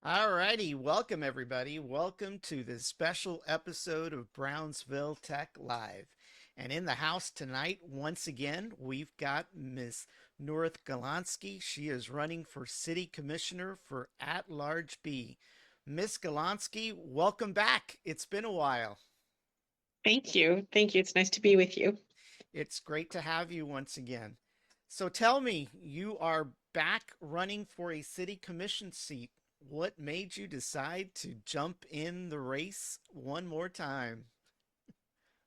All righty, welcome everybody. Welcome to this special episode of Brownsville Tech Live. And in the house tonight, once again, we've got Miss Nurith Galonsky. She is running for City Commissioner for At-Large B. Miss Galonsky, welcome back. It's been a while. Thank you. Thank you. It's nice to be with you. It's great to have you once again. So tell me, you are back running for a city commission seat. What made you decide to jump in the race one more time?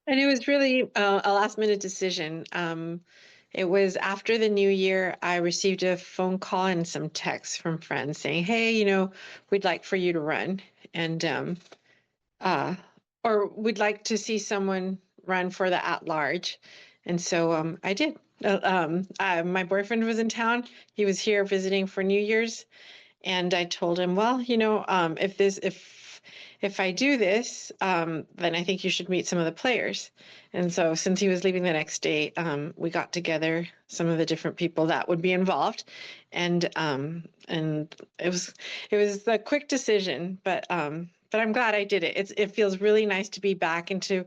And it was really a last minute decision. It was after the new year, I received a phone call and some texts from friends saying, hey, we'd like for you to run. And, uh, or we'd like to see someone run for the at large. And so I did. My boyfriend was in town. He was here visiting for New Year's. And I told him, well, if I do this, then I think you should meet some of the players. And so since he was leaving the next day, we got together some of the different people that would be involved, and it was a quick decision, but I'm glad I did it. It feels really nice to be back and to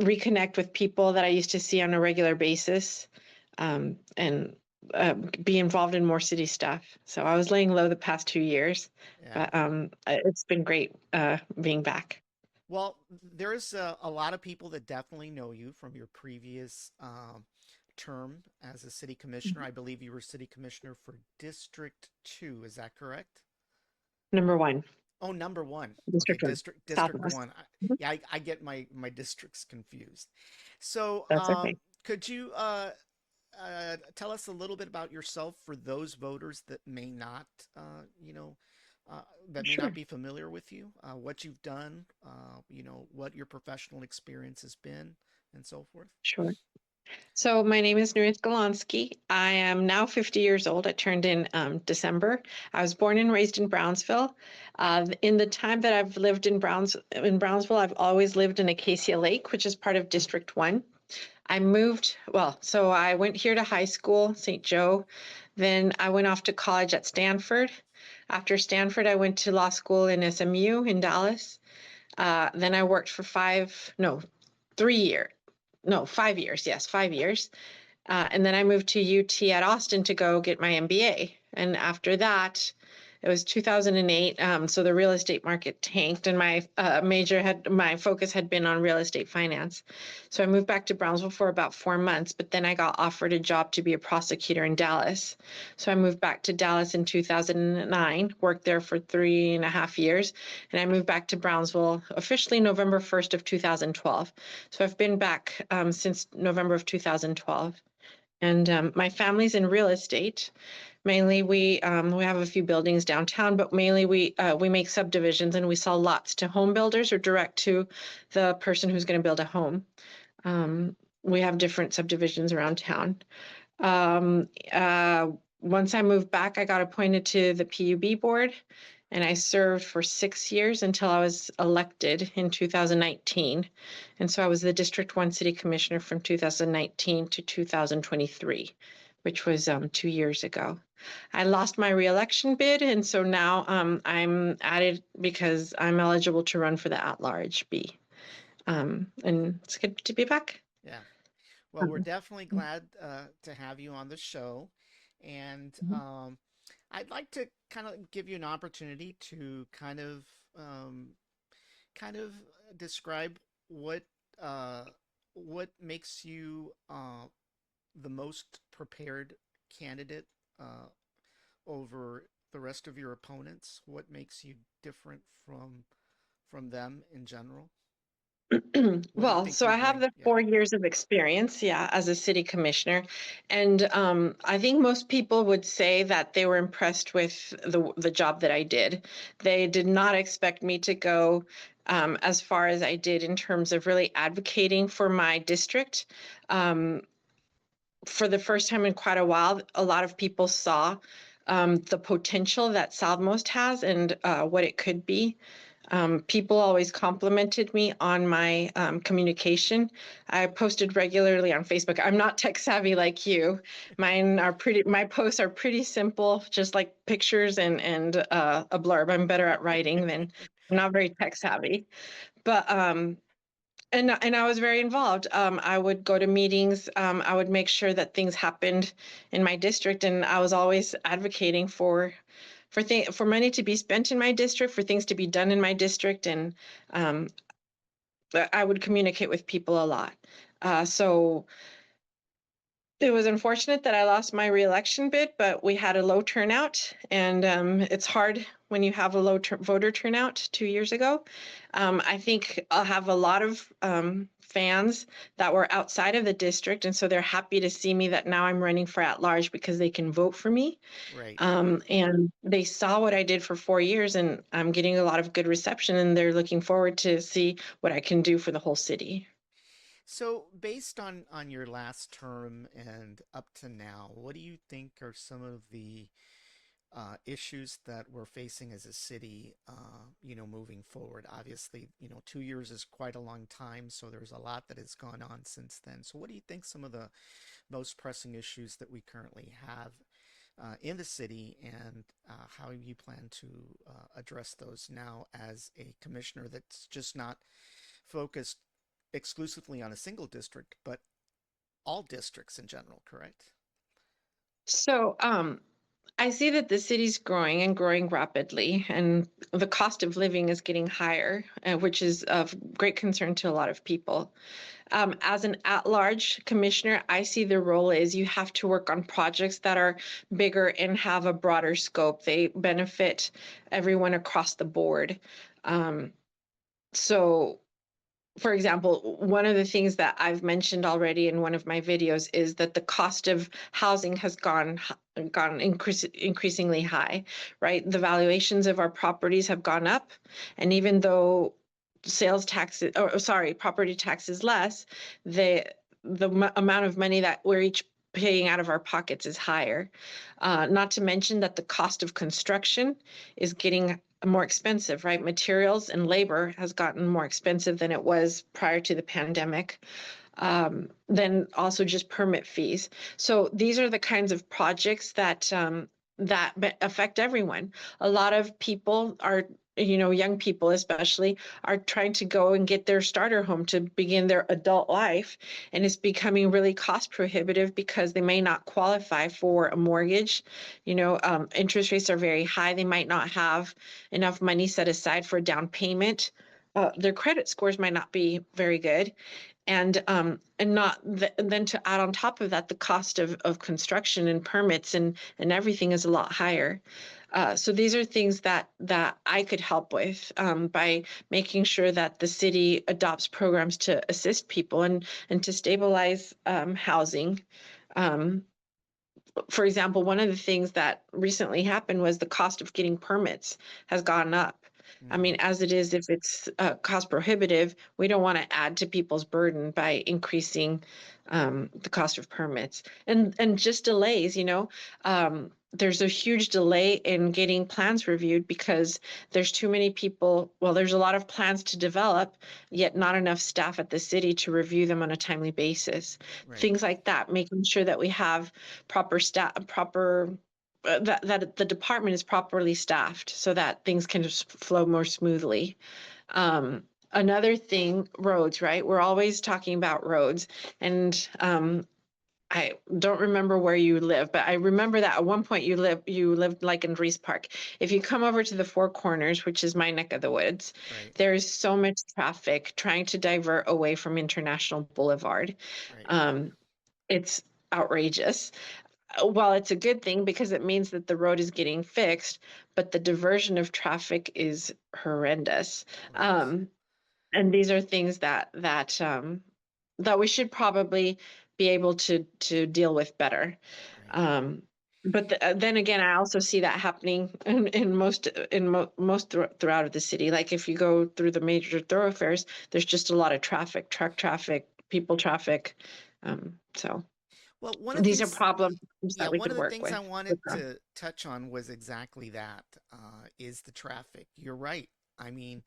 reconnect with people that I used to see on a regular basis, and be involved in more city stuff. So I was laying low the past 2 years, Yeah. but it's been great being back. Well, there's a lot of people that definitely know you from your previous term as a city commissioner. Mhm. I believe you were city commissioner for District 2. Is that correct? Number one, Oh, number one. Okay, District One, District Southwest. One. Mhm. Yeah, I get my districts confused. So, That's okay. could you tell us a little bit about yourself for those voters that may not, uh, that may not Sure, be familiar with you? What you've done, what your professional experience has been, and so forth. sure. So my name is Nurith Galonsky. I am now 50 years old. I turned in December. I was born and raised in Brownsville. In the time that I've lived in Brownsville, I've always lived in Acacia Lake, which is part of District 1. So I went here to high school, St. Joe. Then I went off to college at Stanford. After Stanford, I went to law school in SMU in Dallas. Then I worked for 3 years. No, 5 years. Yes, 5 years. And then I moved to UT at Austin to go get my MBA. And after that, it was 2008. So the real estate market tanked, and my focus had been on real estate finance. So I moved back to Brownsville for about 4 months, but then I got offered a job to be a prosecutor in Dallas. So I moved back to Dallas in 2009, worked there for 3.5 years, and I moved back to Brownsville officially November 1st of 2012. So I've been back since November of 2012. And my family's in real estate. Mainly, we have a few buildings downtown, but mainly we make subdivisions and we sell lots to home builders or direct to the person who's going to build a home. We have different subdivisions around town. Um, uh, Once I moved back, I got appointed to the PUB board, and I served for 6 years until I was elected in 2019. And so I was the District 1 City Commissioner from 2019 to 2023, which was 2 years ago. I lost my reelection bid, and so now I'm added because I'm eligible to run for the at-large B. And it's good to be back. Yeah. Well, we're Um, definitely glad to have you on the show, and I'd like to kind of give you an opportunity to um, kind of describe uh, what makes you the most prepared candidate uh, over the rest of your opponents. What makes you different from them in general? What do you Well, think so you I have bring? the Yeah, 4 years of experience, yeah, as a city commissioner, and I think most people would say that they were impressed with the job that I did. They did not expect me to go as far as I did in terms of really advocating for my district. Um, for the first time in quite a while, a lot of people saw the potential that Southmost has and what it could be. People always complimented me on my communication. I posted regularly on Facebook. I'm not tech savvy like you. My posts are pretty simple, just like pictures and a blurb. I'm better at writing than I'm not very tech savvy. But and I was very involved. I would go to meetings. I would make sure that things happened in my district, and I was always advocating for money to be spent in my district, for things to be done in my district, and um, I would communicate with people a lot. So it was unfortunate that I lost my reelection bid, but we had a low turnout, and it's hard when you have a low voter turnout 2 years ago. I think I'll have a lot of fans that were outside of the district, and so they're happy to see me that now I'm running for at large because they can vote for me. Right. And they saw what I did for 4 years, and I'm getting a lot of good reception, and they're looking forward to see what I can do for the whole city. So, based on your last term and up to now, what do you think are some of the issues that we're facing as a city, moving forward? Obviously, 2 years is quite a long time, so there's a lot that has gone on since then. So, what do you think some of the most pressing issues that we currently have in the city, and how you plan to address those now as a commissioner that's just not focused exclusively on a single district, but all districts in general, correct? So, I see that the city's growing and growing rapidly, and the cost of living is getting higher, which is of great concern to a lot of people. As an at-large commissioner, I see the role is you have to work on projects that are bigger and have a broader scope. They benefit everyone across the board. Um, so for example, one of the things that I've mentioned already in one of my videos is that the cost of housing has increasingly high, right? The valuations of our properties have gone up, and even though sales tax, or sorry, property tax is less, the amount of money that we're each paying out of our pockets is higher. Not to mention that the cost of construction is getting more expensive, right? Materials and labor has gotten more expensive than it was prior to the pandemic. Then also just permit fees. So these are the kinds of projects that affect everyone. A lot of people are, young people especially, are trying to go and get their starter home to begin their adult life, and it's becoming really cost prohibitive because they may not qualify for a mortgage. Interest rates are very high. They might not have enough money set aside for a down payment. Their credit scores might not be very good, and not then to add on top of that, the cost of construction and permits and everything is a lot higher. So these are things that I could help with, by making sure that the city adopts programs to assist people and to stabilize housing. Um, for example, one of the things that recently happened was the cost of getting permits has gone up. I Mm, mean, as it is, if it's cost prohibitive, we don't want to add to people's burden by increasing the cost of permits and just delays. There's a huge delay in getting plans reviewed because there's too many people. Well, there's a lot of plans to develop, yet not enough staff at the city to review them on a timely basis. right. Things like that, making sure that we have proper staff, proper that the department is properly staffed so that things can just flow more smoothly. Another thing, roads, right? We're always talking about roads, and I don't remember where you live, but I remember that at one point you lived like in Reese Park. If you come over to the Four Corners, which is my neck of the woods, Right. there's so much traffic trying to divert away from International Boulevard. Right. Um, it's outrageous. Well, it's a good thing because it means that the road is getting fixed, but the diversion of traffic is horrendous. Right. Um, and these are things that we should probably be able to deal with better. Right. Um, but then again, I also see that happening in most throughout the city. Like if you go through the major thoroughfares, there's just a lot of traffic, truck traffic, people traffic. So Well, one of the these are things, problems yeah, that we one could of the work things I with. wanted to touch on was exactly that, is the traffic. You're right. I mean,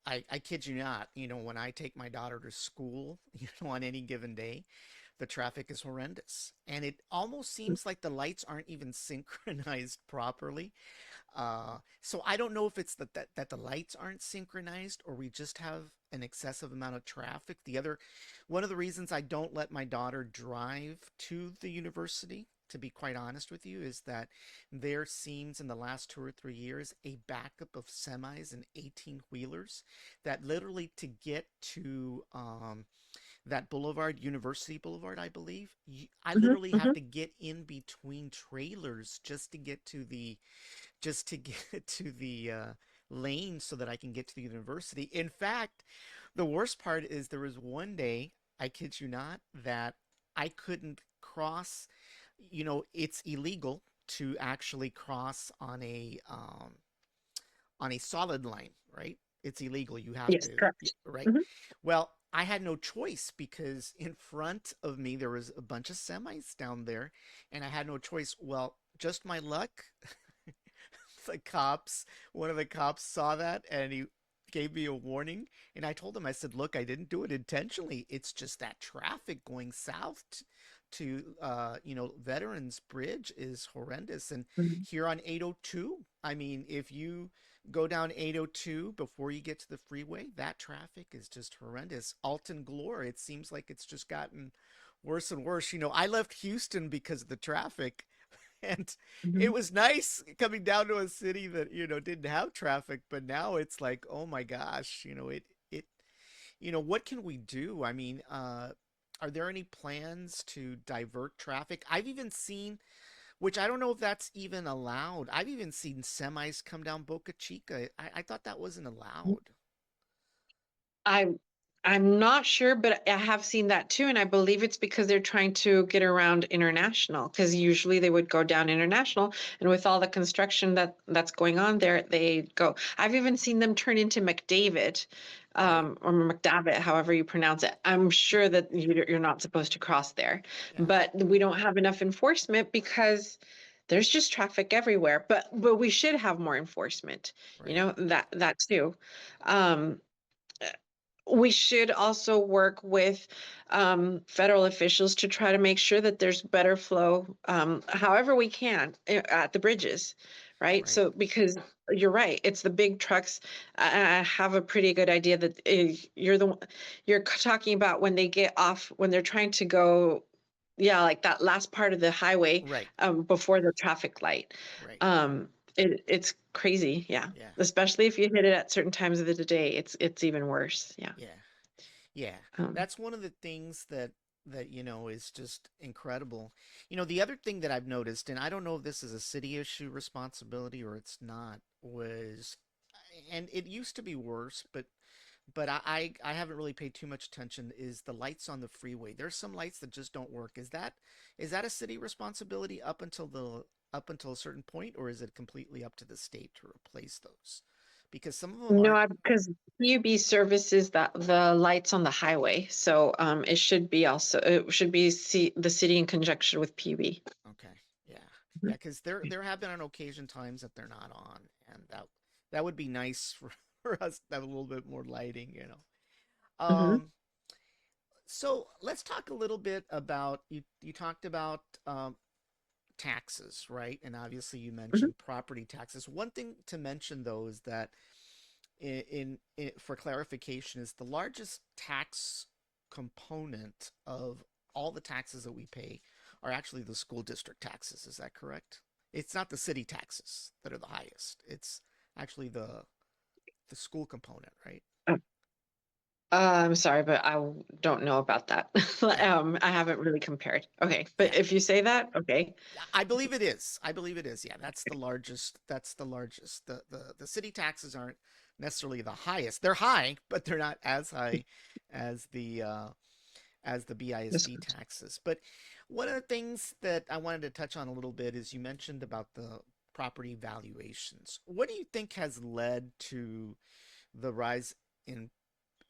I kid you not, when I take my daughter to school, on any given day, the traffic is horrendous. And it almost seems like the lights aren't even synchronized properly. So I don't know if it's that the lights aren't synchronized or we just have an excessive amount of traffic. One of the reasons I don't let my daughter drive to the university, to be quite honest with you, is that there seems in the last 2 or 3 years a backup of semis and 18 wheelers that literally to get to that boulevard, University Boulevard, I believe. I Mhm, literally have mhm, to get in between trailers just to get to the lane so that I can get to the university. In fact, the worst part is there was one day, I kid you not, that I couldn't cross. It's illegal to actually cross on a solid line, right? It's illegal. You have yes, to, correct. right? Mhm, Well, I had no choice because in front of me there was a bunch of semis down there, and I had no choice. Well, just my luck, the cops, one of the cops saw that and he gave me a warning. And I told him, I said, look, I didn't do it intentionally. It's just that traffic going south to, Veterans Bridge is horrendous. And mhm, here on 802, I mean, if you go down 802 before you get to the freeway, that traffic is just horrendous. Alton Glore, it seems like it's just gotten worse and worse. I left Houston because of the traffic. And it mhm. was nice coming down to a city that didn't have traffic, but now it's like, oh my gosh, what can we do? I mean, are there any plans to divert traffic? I've even seen, which I don't know if that's even allowed, I've even seen semis come down Boca Chica. I thought that wasn't allowed. I'm I'm not sure, but I have seen that too, and I believe it's because they're trying to get around international. Because usually they would go down international, and with all the construction that's going on there, they go. I've even seen them turn into McDavid, Right. or McDavitt, however you pronounce it. I'm sure that you're not supposed to cross there, Yeah. but we don't have enough enforcement because there's just traffic everywhere. But we should have more enforcement. Right. That too. Um, we should also work with federal officials to try to make sure that there's better flow, however we can, at the bridges, right? Right. So, because you're right, it's the big trucks. I have a pretty good idea that you're talking about when they get off, when they're trying to go, yeah, like that last part of the highway, Right. before the traffic light. Right. It's crazy, yeah. Yeah. Especially if you hit it at certain times of the day, it's even worse. Yeah. Yeah. Yeah, Um, that's one of the things that is just incredible. The other thing that I've noticed, and I don't know if this is a city issue responsibility or it's not, was, and it used to be worse, but I haven't really paid too much attention, is the lights on the freeway. There's some lights that just don't work. Is that a city responsibility up until a certain point, or is it completely up to the state to replace those? Because some of them no, aren't. because PUB services the lights on the highway, so it should be the city in conjunction with PUB. Okay. Yeah. Yeah, because there have been on occasion times that they're not on, and that would be nice for us to have a little bit more lighting. Hmm. So let's talk a little bit about you talked about taxes, right? And obviously you Hmm. mentioned property taxes. One thing to mention though is that for clarification is the largest tax component of all the taxes that we pay are actually the school district taxes. Is that correct? It's not the city taxes that are the highest. It's actually the school component, right? I'm sorry, but don't know about that. Yeah. I haven't really compared. Okay, but Yeah. if you say that, okay. I believe it is. I believe it is. Yeah, that's the largest. That's the largest. The city taxes aren't necessarily the highest. They're high, but they're not as high as the This BISD taxes. But one of the things that I wanted to touch on a little bit is you mentioned about the property valuations. What do you think has led to the rise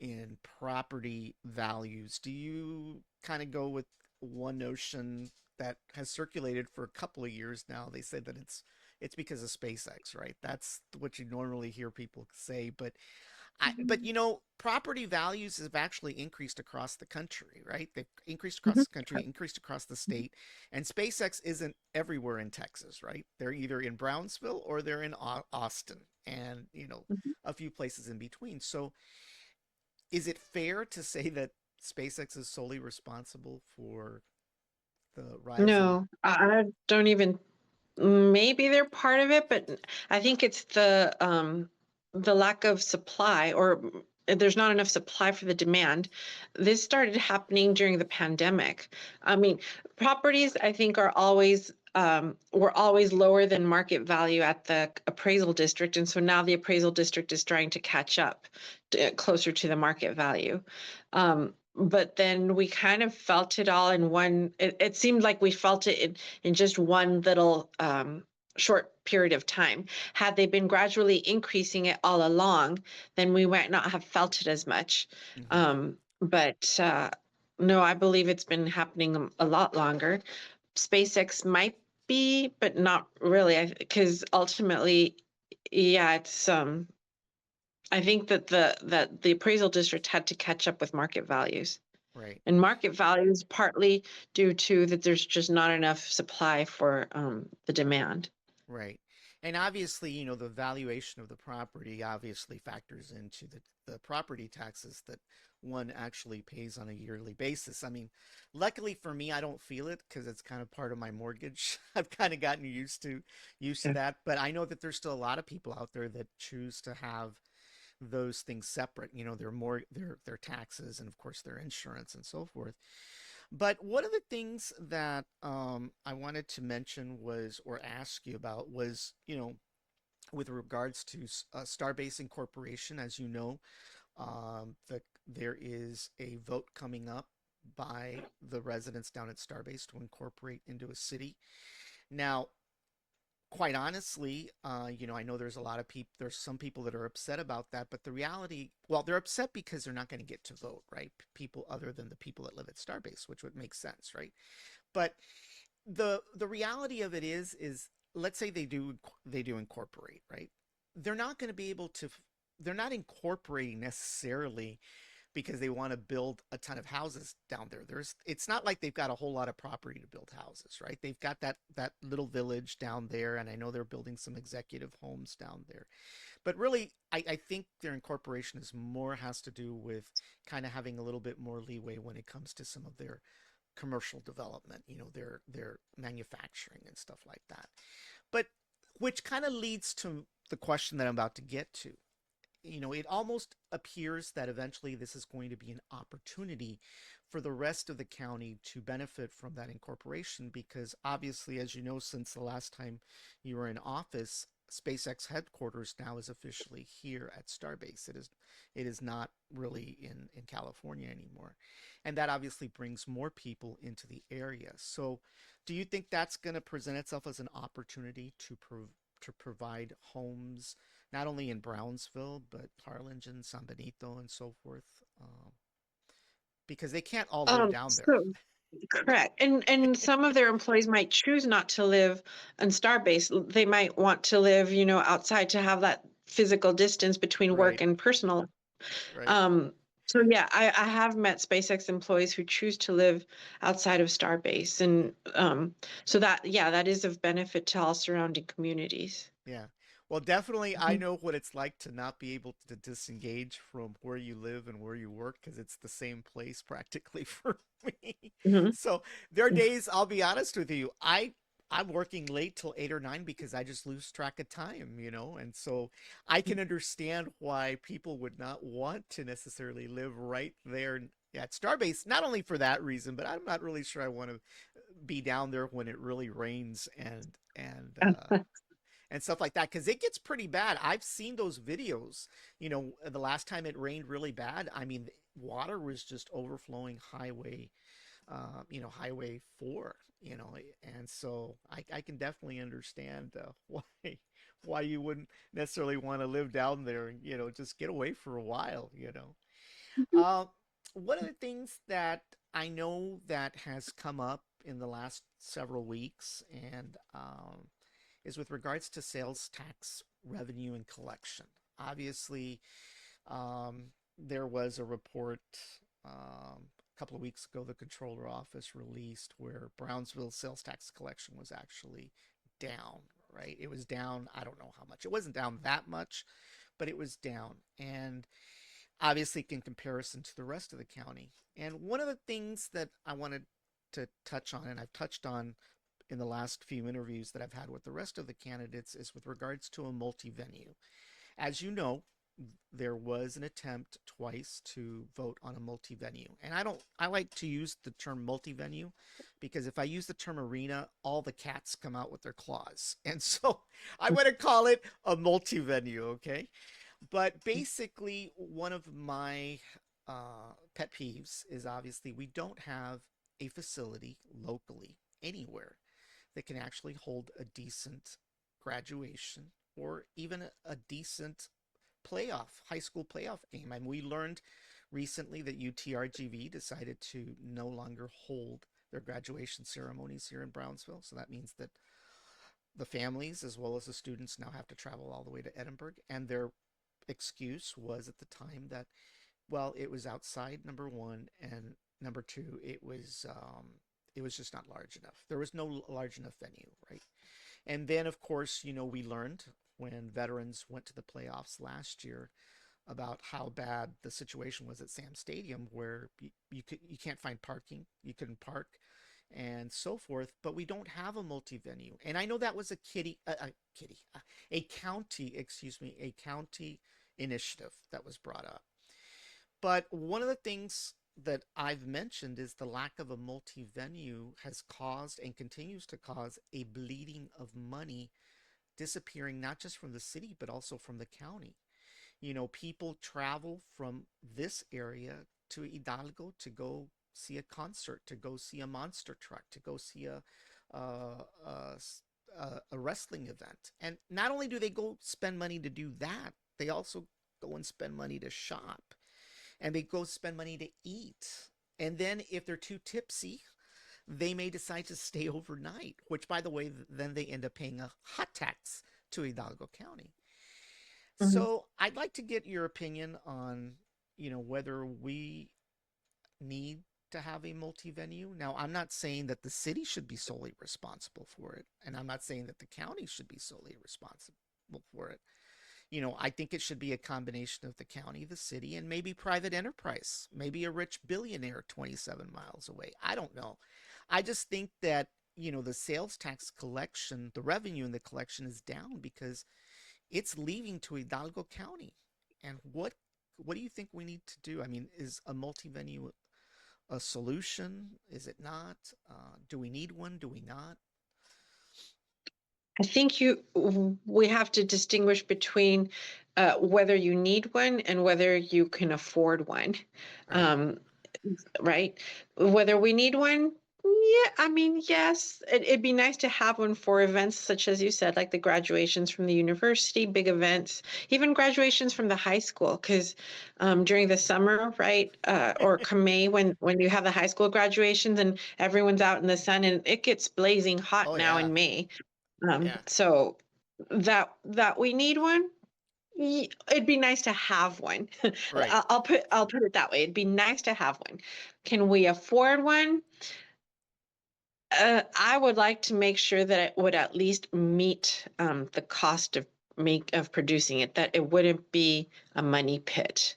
in property values? Do you kind of go with one notion that has circulated for a couple of years now? They say that it's because of SpaceX, right? That's what you normally hear people say. But Mhm. property values have actually increased across the country, right? They've increased across Mhm. the country, increased across the state, and SpaceX isn't everywhere in Texas, right? They're either in Brownsville or they're in Austin, and Mhm. a few places in between. So, is it fair to say that SpaceX is solely responsible for the rise in? No, I don't even, maybe they're part of it, but I think it's the lack of supply, or there's not enough supply for the demand. This started happening during the pandemic. I mean, properties I think are always were always lower than market value at the appraisal district, and so now the appraisal district is trying to catch up closer to the market value. But then we kind of felt it all in one. It seemed like we felt it in just one little short period of time. Had they been gradually increasing it all along, then we might not have felt it as much. Mhm. But no, I believe it's been happening a lot longer. SpaceX might be, but not really, because ultimately, yeah, it's I think that the appraisal district had to catch up with market values. Right. And market values partly due to that there's just not enough supply for the demand. Right. And obviously, the valuation of the property obviously factors into the property taxes that one actually pays on a yearly basis. I mean, luckily for me, I don't feel it because it's kind of part of my mortgage. I've kind of gotten used to Yeah. that, but I know that there's still a lot of people out there that choose to have those things separate, their taxes and of course their insurance and so forth. But one of the things that I wanted to mention was, or ask you about, was, with regards to Starbase Incorporation. As you know, there is a vote coming up by the residents down at Starbase to incorporate into a city. Now, quite honestly, I know there's a lot of people, there's some people that are upset about that, but the reality, well, they're upset because they're not going to get to vote, right? People other than the people that live at Starbase, which would make sense, right? But the reality of it is let's say they do incorporate, right? They're not going to be able to they're not incorporating necessarily because they want to build a ton of houses down there. It's not like they've got a whole lot of property to build houses, right? They've got that little village down there, and I know they're building some executive homes down there. But really, I think their incorporation is more has to do with kind of having a little bit more leeway when it comes to some of their commercial development, their manufacturing and stuff like that. But which kind of leads to the question that I'm about to get to. It almost appears that eventually this is going to be an opportunity for the rest of the county to benefit from that incorporation because obviously, as you know, since the last time you were in office, SpaceX headquarters now is officially here at Starbase. It is not really in California anymore. And that obviously brings more people into the area. So do you think that's going to present itself as an opportunity to provide homes not only in Brownsville, but Harlingen, San Benito, and so forth, because they can't all live down there. So correct. And some of their employees might choose not to live on Starbase. They might want to live, outside to have that physical distance between work Right, and personal. right. Um, so yeah, I have met SpaceX employees who choose to live outside of Starbase. Yeah, And so that, yeah, that is of benefit to all surrounding communities. yeah. Well, definitely, I Mhm. know what it's like to not be able to disengage from where you live and where you work because it's the same place practically for me. Mhm. So there are days, I'll be honest with you, I'm working late till 8 or 9 because I just lose track of time, and so I can understand why people would not want to necessarily live right there at Starbase. Not only for that reason, but I'm not really sure I want to be down there when it really rains and stuff like that because it gets pretty bad. I've seen those videos. The last time it rained really bad, I mean, water was just overflowing Highway 4. And so I can definitely understand why you wouldn't necessarily want to live down there and just get away for a while. Uh, One of the things that I know that has come up in the last several weeks, and is with regards to sales tax revenue and collection. Obviously, there was a report a couple of weeks ago the controller office released where Brownsville sales tax collection was actually down, right? It was down, I don't know how much. It wasn't down that much, but it was down. And obviously in comparison to the rest of the county. And one of the things that I wanted to touch on, and I've touched on in the last few interviews that I've had with the rest of the candidates, is with regards to a multi-venue. As you know, there was an attempt twice to vote on a multi-venue. And I like to use the term multi-venue because if I use the term arena, all the cats come out with their claws. And so I want to call it a multi-venue, okay? But basically, one of my pet peeves is obviously we don't have a facility locally anywhere that can actually hold a decent graduation or even a decent high school playoff game. I mean, we learned recently that UTRGV decided to no longer hold their graduation ceremonies here in Brownsville. So that means that the families as well as the students now have to travel all the way to Edinburgh. And their excuse was at the time that, well, it was outside, number one, and number two, it was just not large enough. There was no large enough venue, right? And then, of course, we learned when veterans went to the playoffs last year about how bad the situation was at Sam Stadium, where you can't find parking, you couldn't park, and so forth. But we don't have a multi-venue, and I know that was a county, excuse me, a county initiative that was brought up. But one of the things that I've mentioned is the lack of a multi venue has caused and continues to cause a bleeding of money disappearing not just from the city but also from the county. People travel from this area to Hidalgo to go see a concert, to go see a monster truck, to go see a wrestling event. And not only do they go spend money to do that, they also go and spend money to shop and they go spend money to eat. And then if they're too tipsy, they may decide to stay overnight, which, by the way, then they end up paying a hot tax to Hidalgo County. Mhm. So I'd like to get your opinion on, whether we need to have a multi-venue. Now, I'm not saying that the city should be solely responsible for it, and I'm not saying that the county should be solely responsible for it. I think it should be a combination of the county, the city, and maybe private enterprise, maybe a rich billionaire 27 miles away. I don't know. I just think that, the sales tax collection, the revenue in the collection is down because it's leaving to Hidalgo County. And what do you think we need to do? I mean, is a multi-venue a solution? Is it not? Do we need one? Do we not? I think we have to distinguish between whether you need one and whether you can afford one. Right. Um, right? Whether we need one, yeah, I mean, yes, it'd be nice to have one for events such as you said, like the graduations from the university, big events, even graduations from the high school, because during the summer, right, or come May when you have the high school graduations and everyone's out in the sun and it gets blazing hot Oh now yeah. in May. Yeah. So that we need one. It'd be nice to have one. Right. I'll put it that way. It'd be nice to have one. Can we afford one? I would like to make sure that it would at least meet the cost of producing it. That it wouldn't be a money pit,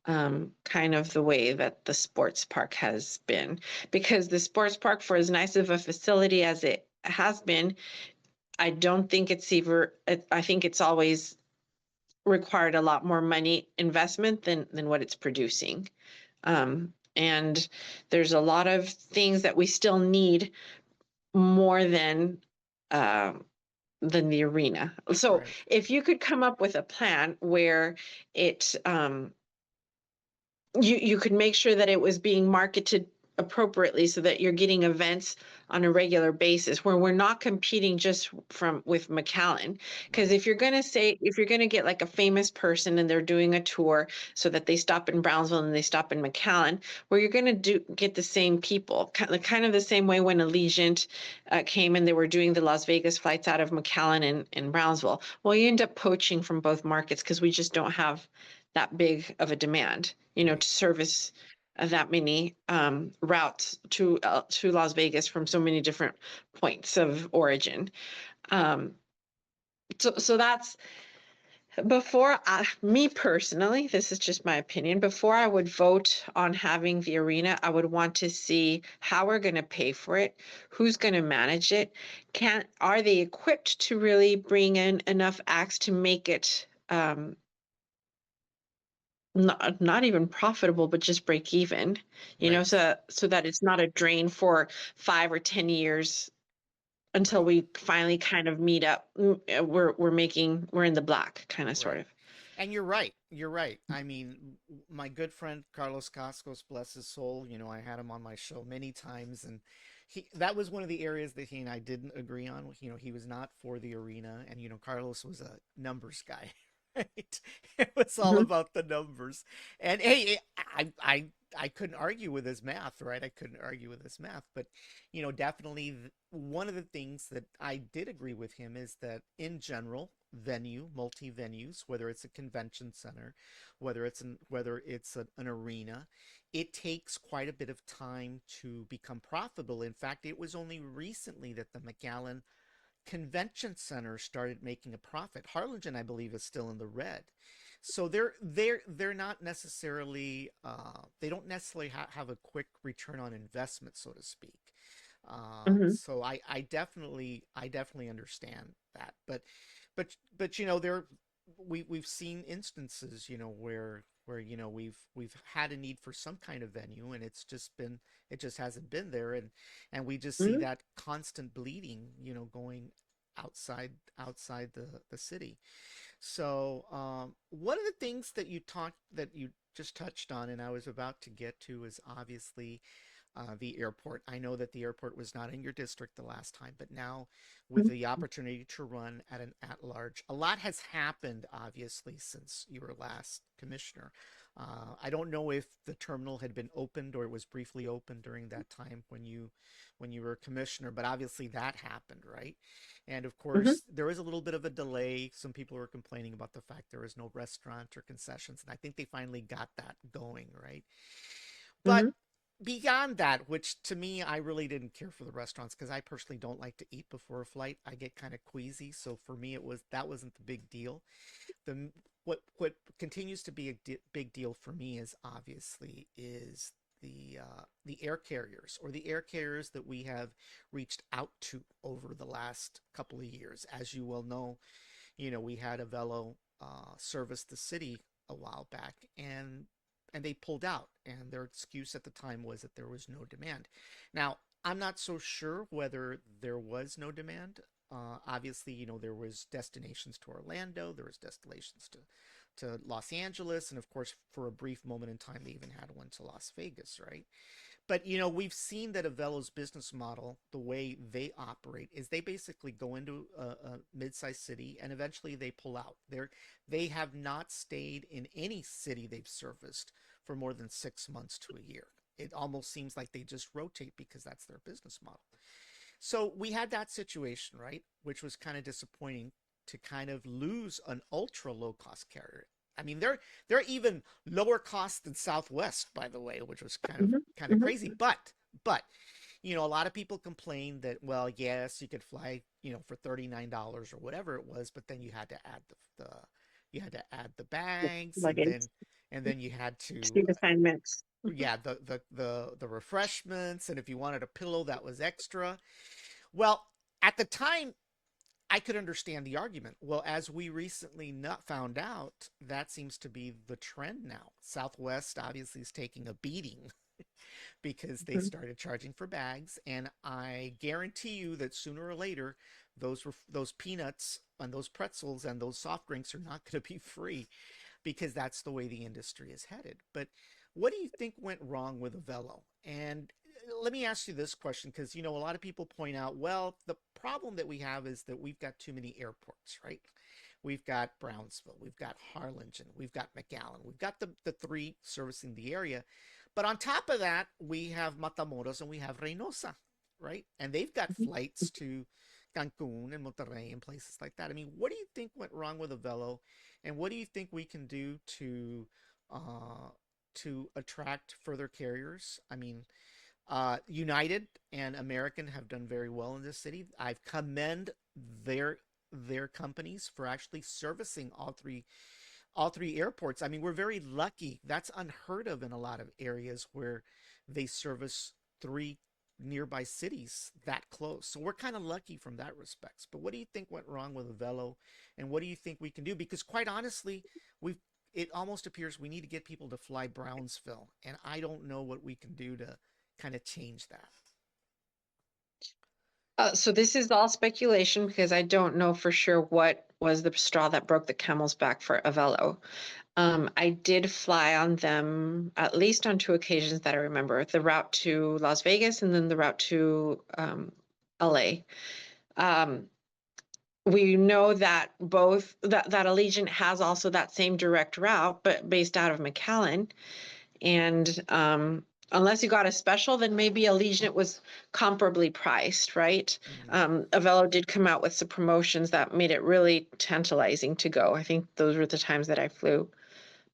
kind of the way that the sports park has been. Because the sports park, for as nice of a facility as it has been, I don't think it's ever. I think it's always required a lot more money investment than what it's producing. And there's a lot of things that we still need more uh, than the arena. So Right. if you could come up with a plan where it you could make sure that it was being marketed appropriately so that you're getting events on a regular basis where we're not competing just from with McAllen. Because Right. if you're going to get like a famous person and they're doing a tour so that they stop in Brownsville and they stop in McAllen, where you're going to do get the same people, kind of the same way when Allegiant came and they were doing the Las Vegas flights out of McAllen and Brownsville. Well, you end up poaching from both markets because we just don't have that big of a demand, Right. to service that many routes to Las Vegas from so many different points of origin. Um, so that's me personally, this is just my opinion. Before I would vote on having the arena, I would want to see how we're going to pay for it, who's going to manage it, are they equipped to really bring in enough acts to make it not even profitable, but just break even, Right. so that it's not a drain for 5 or 10 years until Right. we finally kind of meet up. We're in the black, kind of sort Right. of. And you're right. You're right. I mean, my good friend Carlos Cascos, bless his soul, I had him on my show many times, and that was one of the areas that he and I didn't agree on. He was not for the arena, and Carlos was a numbers guy, right? It was all Hmm. about the numbers. And hey, I couldn't argue with his math, right? I couldn't argue with his math, but definitely one of the things that I did agree with him is that in general, multi venues, whether it's a convention center, whether it's an arena, it takes quite a bit of time to become profitable. In fact, it was only recently that the McAllen Convention Center started making a profit. Harlingen, I believe, is still in the red. So they're not necessarily they don't necessarily have a quick return on investment, so to speak. Hmm. So I definitely understand that, but there we've seen instances where we've had a need for some kind of venue, and it just hasn't been there, and we just see Hmm. that constant bleeding going outside the city. So one of the things that you just touched on, and I was about to get to, is obviously the airport. I know that the airport was not in your district the last time, but now with the opportunity to run at an at large, a lot has happened, obviously, since you were last commissioner. I don't know if the terminal had been opened or it was briefly opened during that time when you were commissioner, but obviously that happened, right? And of Hmm. course, there was a little bit of a delay. Some people were complaining about the fact there was no restaurant or concessions, and I think they finally got that going, right? But Hmm. beyond that, which to me, I really didn't care for the restaurants because I personally don't like to eat before a flight. I get kind of queasy, so for me, that wasn't the big deal. The what continues to be a big deal for me is the air carriers, or the air carriers that we have reached out to over the last couple of years. As you well know, we had a Velo service the city a while back, and they pulled out, and their excuse at the time was that there was no demand. Now, I'm not so sure whether there was no demand. Obviously, there was destinations to Orlando, there was destinations to Los Angeles, and of course, for a brief moment in time, they even had one to Las Vegas, right? But we've seen that Avelo's business model, the way they operate, is they basically go into a mid-sized city and eventually they pull out. They have not stayed in any city they've serviced for more than 6 months to a year. It almost seems like they just rotate because that's their business model. So we had that situation, right? Which was kind of disappointing, to kind of lose an ultra low cost carrier. I mean, they're even lower cost than Southwest, by the way, which was kind of Hmm. kind of Hmm. crazy. But a lot of people complained that, well, yes, you could fly for $39 or whatever it was, but then you had to add the you had to add the bags, and Luggage, then you had to student assignments. yeah, the refreshments, and if you wanted a pillow, that was extra. Well, at the time, I could understand the argument. Well, as we recently not found out, that seems to be the trend now. Southwest obviously is taking a beating because they Hmm. started charging for bags, and I guarantee you that sooner or later, those peanuts and those pretzels and those soft drinks are not going to be free, because that's the way the industry is headed. But what do you think went wrong with Avello? And let me ask you this question because a lot of people point out, well, the problem that we have is that we've got too many airports, right? We've got Brownsville, we've got Harlingen, we've got McAllen, we've got the three servicing the area. But on top of that, we have Matamoros and we have Reynosa, right? And they've got flights to Cancun and Monterrey and places like that. I mean, what do you think went wrong with Avelo, and what do you think we can do uh, to attract further carriers? I mean, United and American have done very well in this city. I've commend their their companies for actually servicing all three airports. I mean, we're very lucky. That's unheard of in a lot of areas where they service three nearby cities that close. So we're kind of lucky from that respects. But what do you think went wrong with Avelo, and what do you think we can do? Because quite honestly, we've it almost appears we need to get people to fly Brownsville, and I don't know what we can do to kind of change that. So this is all speculation because I don't know for sure what was the straw that broke the camel's back for Avello. I did fly on them at least on two occasions that I remember, the route to Las Vegas and then the route to LA. Um, we know that both that Allegiant has also that same direct route, but based out of McAllen. And unless you got a special, then maybe Allegiant was comparably priced, right? Mm-hmm. Avello did come out with some promotions that made it really tantalizing to go. I think those were the times that I flew.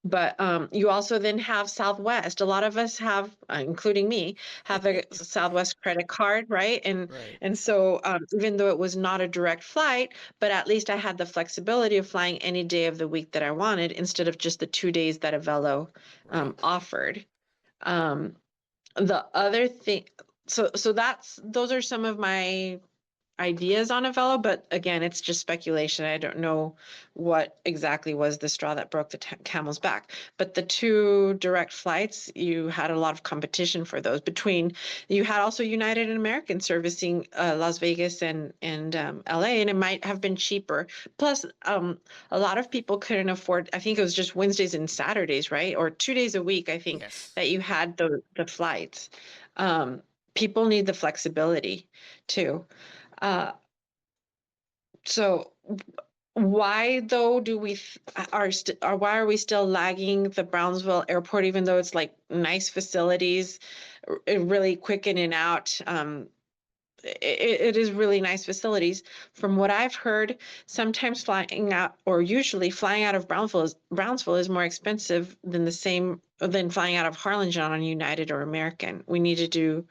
But you also then have Southwest. A lot of us have, including me, have a Southwest credit card, right? And Right, and so even though it was not a direct flight, but at least I had the flexibility of flying any day of the week that I wanted instead of just the 2 days that Avello right, offered. Um, the other thing, so that's those are some of my ideas on Avello, but again, it's just speculation. I don't know what exactly was the straw that broke the camel's back. But the two direct flights, you had a lot of competition for those. Between you had also United and American servicing Las Vegas and LA, and it might have been cheaper. Plus, a lot of people couldn't afford. I think it was just Wednesdays and Saturdays, right, or 2 days a week. I think yes, that you had the flights. Um, People need the flexibility too. Uh, so why though do we are or why are we still lagging the Brownsville airport even though it's like nice facilities, really quick in and out? It is really nice facilities. From what I've heard, sometimes flying out or usually flying out of Brownsville is more expensive than flying out of Harlingen on United or American. We need to do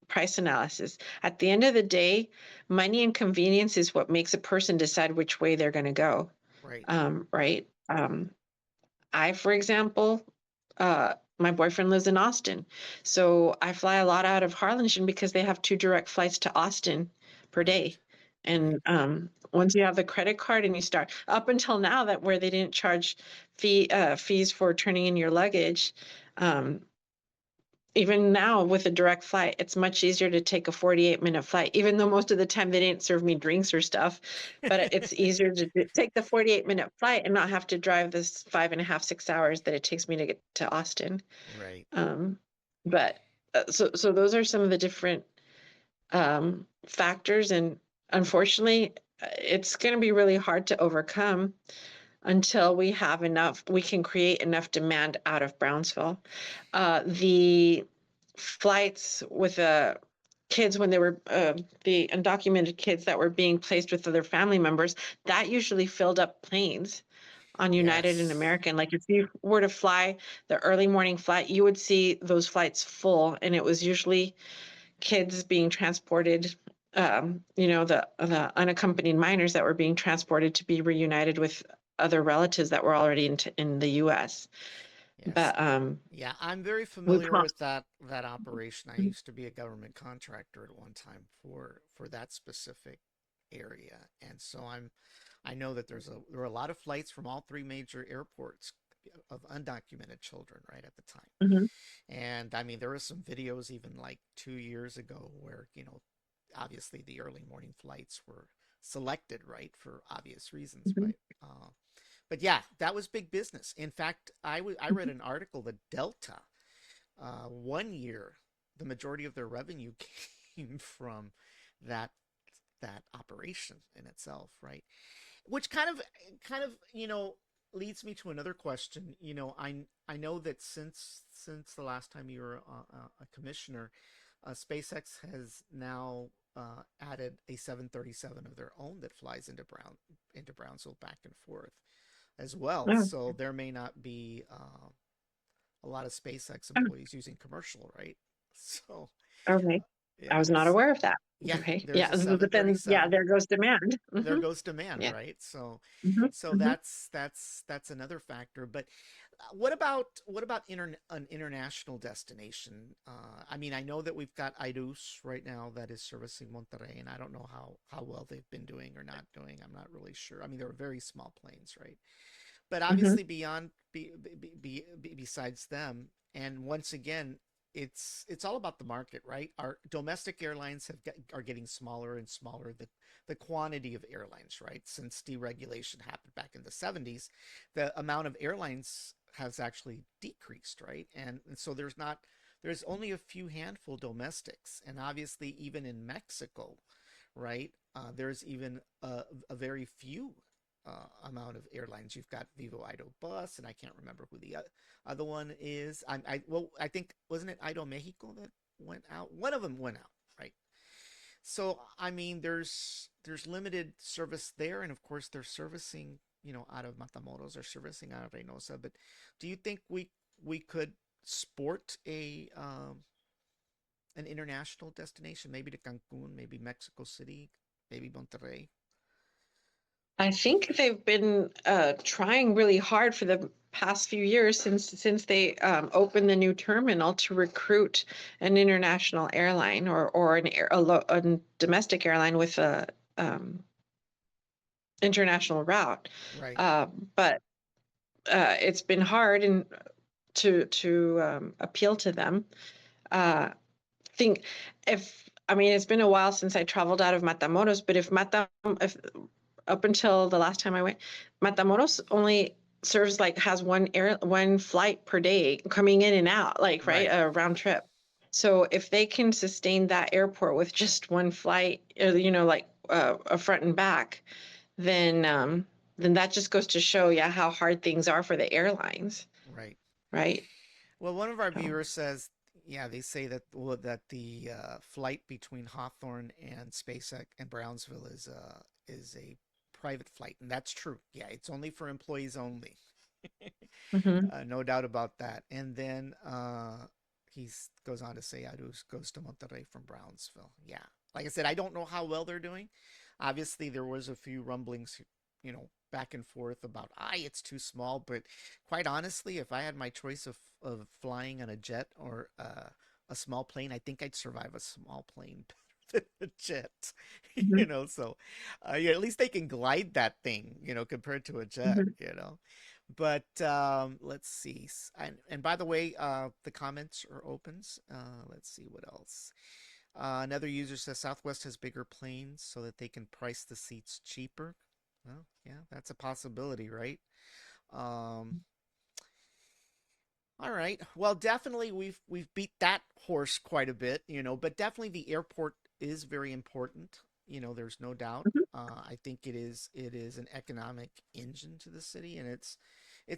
price analysis. At the end of the day, money and convenience is what makes a person decide which way they're going to go. right. Right. I, for example, my boyfriend lives in Austin. So I fly a lot out of Harlingen because they have two direct flights to Austin per Right, day. And right. once you have the credit card and you start up until now that where they didn't charge fees for turning in your luggage, um, even now with a direct flight, it's much easier to take a 48-minute flight, even though most of the time they didn't serve me drinks or stuff. But it's easier to take the 48-minute flight and not have to drive this 5.5, 6 hours that it takes me to get to Austin. Right. Um, but so those are some of the different factors. And unfortunately, it's going to be really hard to overcome until we can create enough demand out of Brownsville. The flights with kids when they were the undocumented kids that were being placed with other family members, that usually filled up planes on United and Yes. American. Like if you were to fly the early morning flight, you would see those flights full, and it was usually kids being transported, the unaccompanied minors that were being transported to be reunited with other relatives that were already in the US. Yes. But Yeah, I'm very we familiar can't. with that operation. I used to be a government contractor at one time for that specific area. And so I know that there are a lot of flights from all three major airports of undocumented children right at the time. Mhm, And I mean, there were some videos even like 2 years ago where, obviously the early morning flights were selected, right, for obvious reasons. mhm, But yeah, that was big business. In fact, I read mhm, an article that Delta, one year the majority of their revenue came from that that operation in itself, right? Which kind of leads me to another question. I know that since the last time you were a commissioner, SpaceX has now added a 737 of their own that flies into Brownsville back and forth as well. Oh, So there may not be a lot of SpaceX employees using commercial, right? So okay. I yeah, was not aware of that. yeah, Okay. there's Yeah. a But then, yeah, 737. there goes demand. There goes demand, Yeah. right? So hmm so hmm that's another factor. But what about an international destination? I mean, I know that we've got Airus right now that is servicing Monterrey, and I don't know how well they've been doing or not doing. I'm not really sure. I mean, they're very small planes, right? But hmm obviously, besides them, and once again, it's all about the market, right? Our domestic airlines are getting smaller and smaller. The quantity of airlines, right? Since deregulation happened back in the 70s, the amount of airlines has actually decreased, right? And so there's only a few handful domestics, and obviously even in Mexico, right? There's even a very few amount of airlines. You've got Vivo Aero Bus, and I can't remember who the other one is. I think wasn't it Aero Mexico that went out? One of them went out, right? So I mean, there's limited service there, and of course they're servicing out of Matamoros, they're servicing out of Reynosa. But do you think we could sport a an international destination, maybe to Cancun, maybe Mexico City, maybe Monterrey? I think they've been trying really hard for the past few years since they opened the new terminal to recruit an international airline or a domestic airline with a international route. Right, But it's been hard and to appeal to them. Uh, think if I mean it's been a while since I traveled out of Matamoros, but if up until the last time I went, Matamoros only serves like has one flight per day coming in and out, like right right, a round trip. So if they can sustain that airport with just one flight, like a front and back, then then that just goes to show, yeah, how hard things are for the airlines, right. right? Well, one of our So, viewers says, yeah, they say that that the flight between Hawthorne and SpaceX and Brownsville is a private flight, and that's true. Yeah, it's only for employees only. mhm. No doubt about that. And then he goes on to say Arus goes to Monterrey from Brownsville. Yeah, like I said, I don't know how well they're doing. Obviously, there was a few rumblings, back and forth about it's too small. But quite honestly, if I had my choice of flying on a jet or a small plane, I think I'd survive a small plane better than a jet. Mhm. So yeah, at least they can glide that thing, compared to a jet. Mhm. But let's see. And by the way, the comments are opens. Let's see what else. Another user says Southwest has bigger planes so that they can price the seats cheaper. Well, yeah, that's a possibility, right? Um, all right. Well, definitely we've beat that horse quite a bit, but definitely the airport is very important. There's no doubt. Mhm. I think it is an economic engine to the city, and it's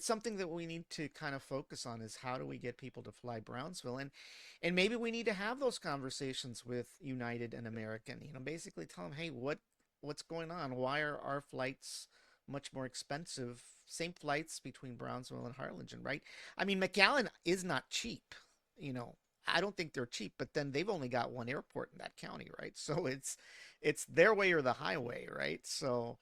something that we need to kind of focus on is how do we get people to fly Brownsville, and maybe we need to have those conversations with United and American. Basically tell them, hey, what's going on? Why are our flights much more expensive? Same flights between Brownsville and Harlingen, right? I mean, McAllen is not cheap. You know, I don't think they're cheap, but then they've only got one airport in that county, right? So it's their way or the highway, right? So,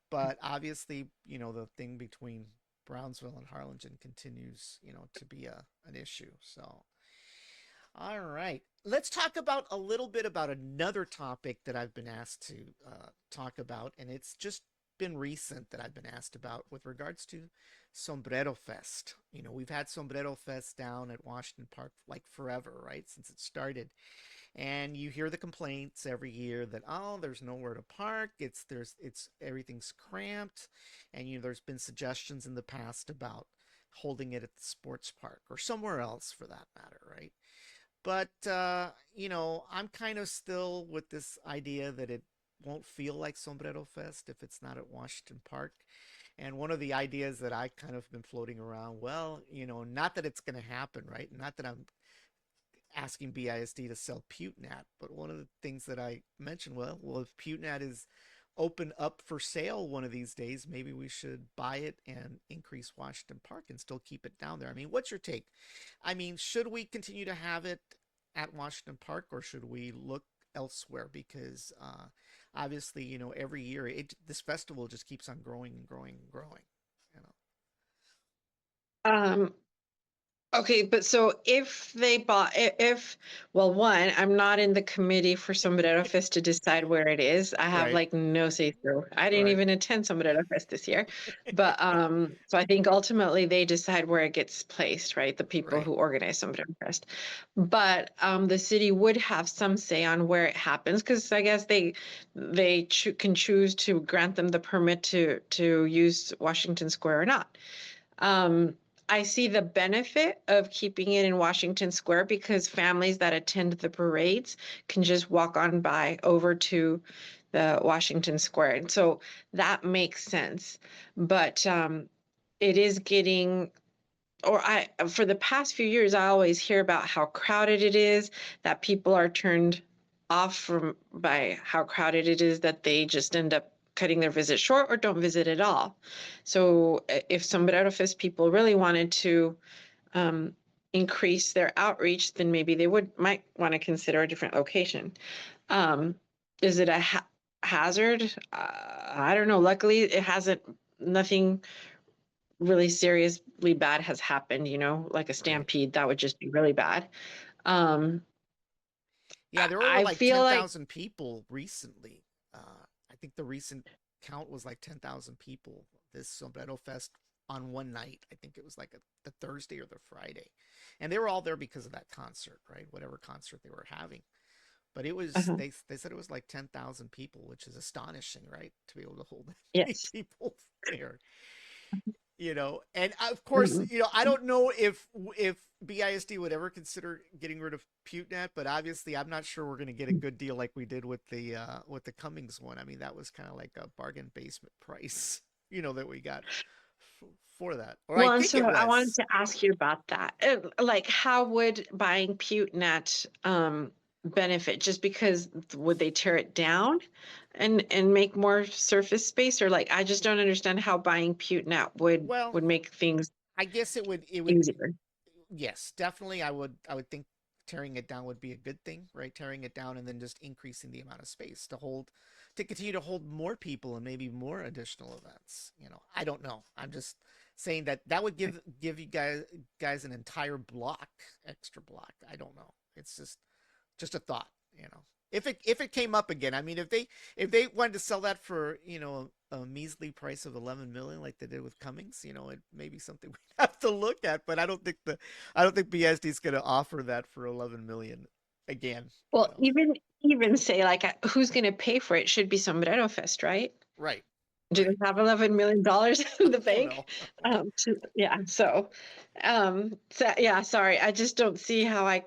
but obviously, the thing between Brownsville and Harlingen continues, to be an issue. So, all right. Let's talk about a little bit about another topic that I've been asked to talk about, and it's just been recent that I've been asked about with regards to Sombrero Fest. We've had Sombrero Fest down at Washington Park like forever, right? Since it started. And you hear the complaints every year that there's nowhere to park, it's everything's cramped, and there's been suggestions in the past about holding it at the sports park or somewhere else for that matter, right? But I'm kind of still with this idea that it won't feel like Sombrero Fest if it's not at Washington Park. And one of the ideas that I kind of been floating around, well, not that it's going to happen, right? Not that I'm asking BISD to sell PuteNat, but one of the things that I mentioned, well, if PuteNat is open up for sale one of these days, maybe we should buy it and increase Washington Park and still keep it down there. I mean, what's your take? I mean, should we continue to have it at Washington Park or should we look elsewhere? Because obviously, every year this festival just keeps on growing and growing and growing. You know, Um, Okay, but so if they bought, if, well, one, I'm not in the committee for Sombrero Fest to decide where it is. I have right, like no say so. I didn't right, even attend Sombrero Fest this year. But so I think ultimately they decide where it gets placed, right? The people right, who organize Sombrero Fest. But the city would have some say on where it happens because I guess they can choose to grant them the permit to use Washington Square or not. Um, I see the benefit of keeping it in Washington Square because families that attend the parades can just walk on by over to the Washington Square. And so that makes sense. But it is getting, for the past few years, I always hear about how crowded it is, that people are turned off from by how crowded it is, that they just end up cutting their visit short or don't visit at all. So if Sombrero Fest people really wanted to um, increase their outreach, then maybe they might want to consider a different location. Um, is it a hazard? I don't know. Luckily, it hasn't. Nothing really seriously bad has happened, like a right. stampede, that would just be really bad. Um, Yeah, there were over I like feel like, 10,000 people recently. I think the recent count was like 10,000 people this Sombrero Fest on one night. I think it was like the Thursday or the Friday. And they were all there because of that concert, right? Whatever concert they were having. But it was uh they said it was like 10,000 people, which is astonishing, right? To be able to hold that many yes. people there. And of course, Mhm. I don't know if BISD would ever consider getting rid of PuteNet, but obviously I'm not sure we're going to get a good deal like we did with the Cummings one. I mean, that was kind of like a bargain basement price, that we got for that. Or I Well, and think so it I wanted was. to ask you about that. Like, how would buying PuteNet benefit? Just because would they tear it down and make more surface space, or like I just don't understand how buying PuteNet would Well, would make things I guess it would easier. yes, definitely I would think tearing it down would be a good thing, right? Tearing it down and then just increasing the amount of space to continue to hold more people and maybe more additional events. I don't know. I'm just saying that would give you guys an entire extra block. I don't know. It's just a thought. If it came up again, I mean, if they wanted to sell that for a measly price of 11 million like they did with Cummings, it may be something we have to look at. But I don't think BSD is going to offer that for 11 million again. Well, even say like who's going to pay for it should be Sombrero Fest, right? Right, Do right. they have $11 million in I the don't bank? know. Yeah. So yeah, sorry. I just don't see how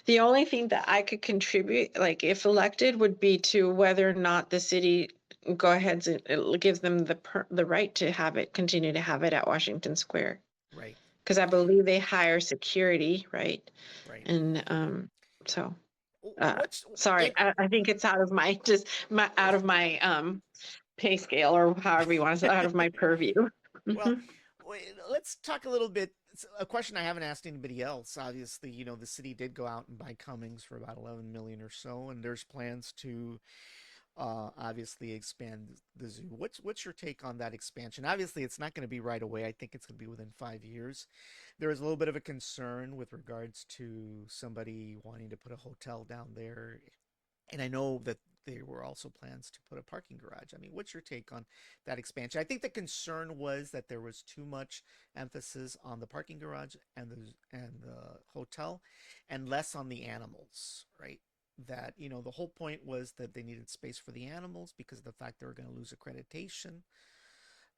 the only thing that I could contribute, like if elected, would be to whether or not the city go ahead and it gives them the right to continue to have it at Washington Square. Right, Because I believe they hire security, right? right. And so What's sorry, it? I think it's out of my pay scale or however you want to say, out of my purview. Well, Mhm. let's talk a little bit. It's a question I haven't asked anybody else. Obviously, the city did go out and buy Cummings for about 11 million or so, and there's plans to obviously expand the zoo. What's your take on that expansion? Obviously, it's not going to be right away. I think it's going to be within 5 years. There is a little bit of a concern with regards to somebody wanting to put a hotel down there, and I know that there were also plans to put a parking garage. I mean, what's your take on that expansion? I think the concern was that there was too much emphasis on the parking garage and the hotel, and less on the animals, right? That the whole point was that they needed space for the animals because of the fact they were going to lose accreditation.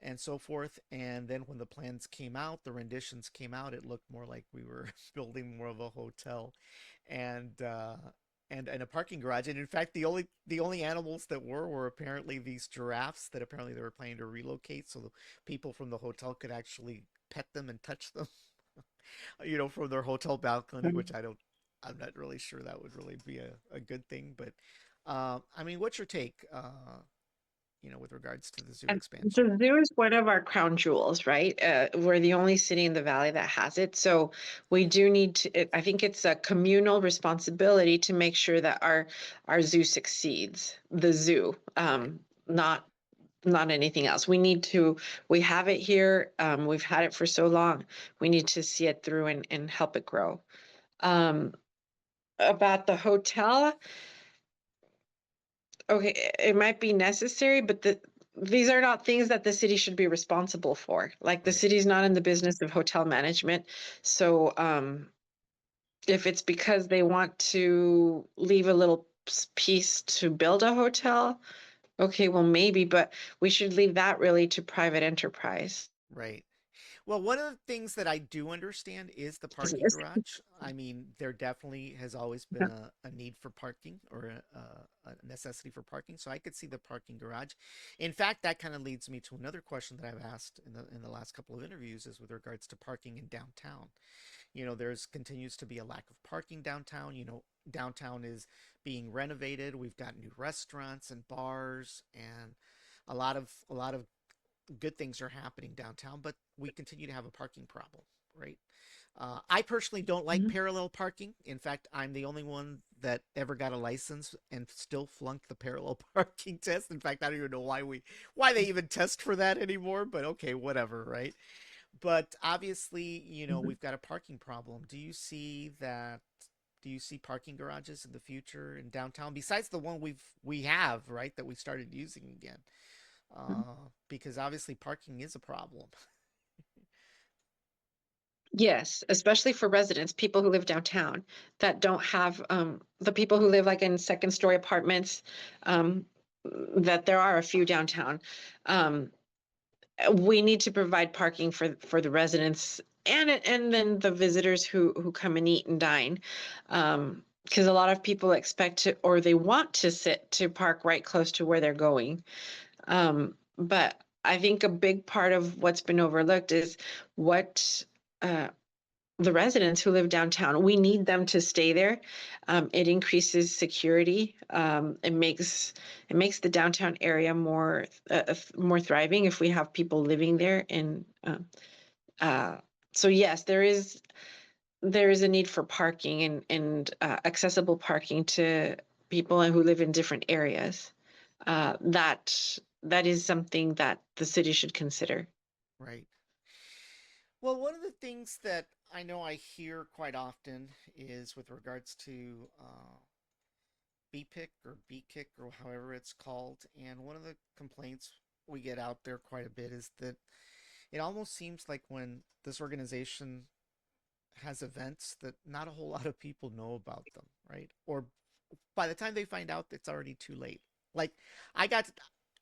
and so forth. And then when the plans came out, the renditions came out, it looked more like we were building more of a hotel and and a parking garage. And in fact, the only animals that were apparently these giraffes that apparently they were planning to relocate so the people from the hotel could actually pet them and touch them, from their hotel balcony, which I'm not really sure that would really be a good thing. But I mean, what's your take, with regards to the zoo And expansion? the zoo is one of our crown jewels, right? We're the only city in the valley that has it. So we do need to, I think it's a communal responsibility to make sure that our zoo succeeds, the zoo, Right, not anything else. We have it here. We've had it for so long. We need to see it through and help it grow. Um, about the hotel, okay, it might be necessary, but these are not things that the city should be responsible for. Like the right, city's not in the business of hotel management. So if it's because they want to leave a little piece to build a hotel, okay, well maybe, but we should leave that really to private enterprise. right. Well, one of the things that I do understand is the parking Business. garage. I mean, there definitely has always been a need for parking or a necessity for parking. So I could see the parking garage. In fact, that kind of leads me to another question that I've asked in the last couple of interviews is with regards to parking in downtown. There's continues to be a lack of parking downtown. Downtown is being renovated. We've got new restaurants and bars and a lot of good things are happening downtown, but we continue to have a parking problem, right? I personally don't like Mhm. parallel parking. In fact, I'm the only one that ever got a license and still flunked the parallel parking test. In fact, I don't even know why they even test for that anymore, but okay, whatever, right? But obviously, Mhm. we've got a parking problem. Do you see parking garages in the future in downtown besides the one we have, right, that we started using again? Mhm. Because obviously parking is a problem. Yes, especially for residents, people who live downtown that don't have the people who live like in second story apartments, um, that there are a few downtown. Um, we need to provide parking for the residents and then the visitors who come and eat and dine. Because a lot of people expect to or they want to park right close to where they're going. But I think a big part of what's been overlooked is what uh, the residents who live downtown. We need them to stay there. It increases security. It makes the downtown area more thriving if we have people living there. And uh, so yes, there is a need for parking and accessible parking to people who live in different areas. That is something that the city should consider. Right. Well, one of the things that I know I hear quite often is with regards to BPIC or BKIC or however it's called. And one of the complaints we get out there quite a bit is that it almost seems like when this organization has events that not a whole lot of people know about them, right? Or by the time they find out, it's already too late. Like I got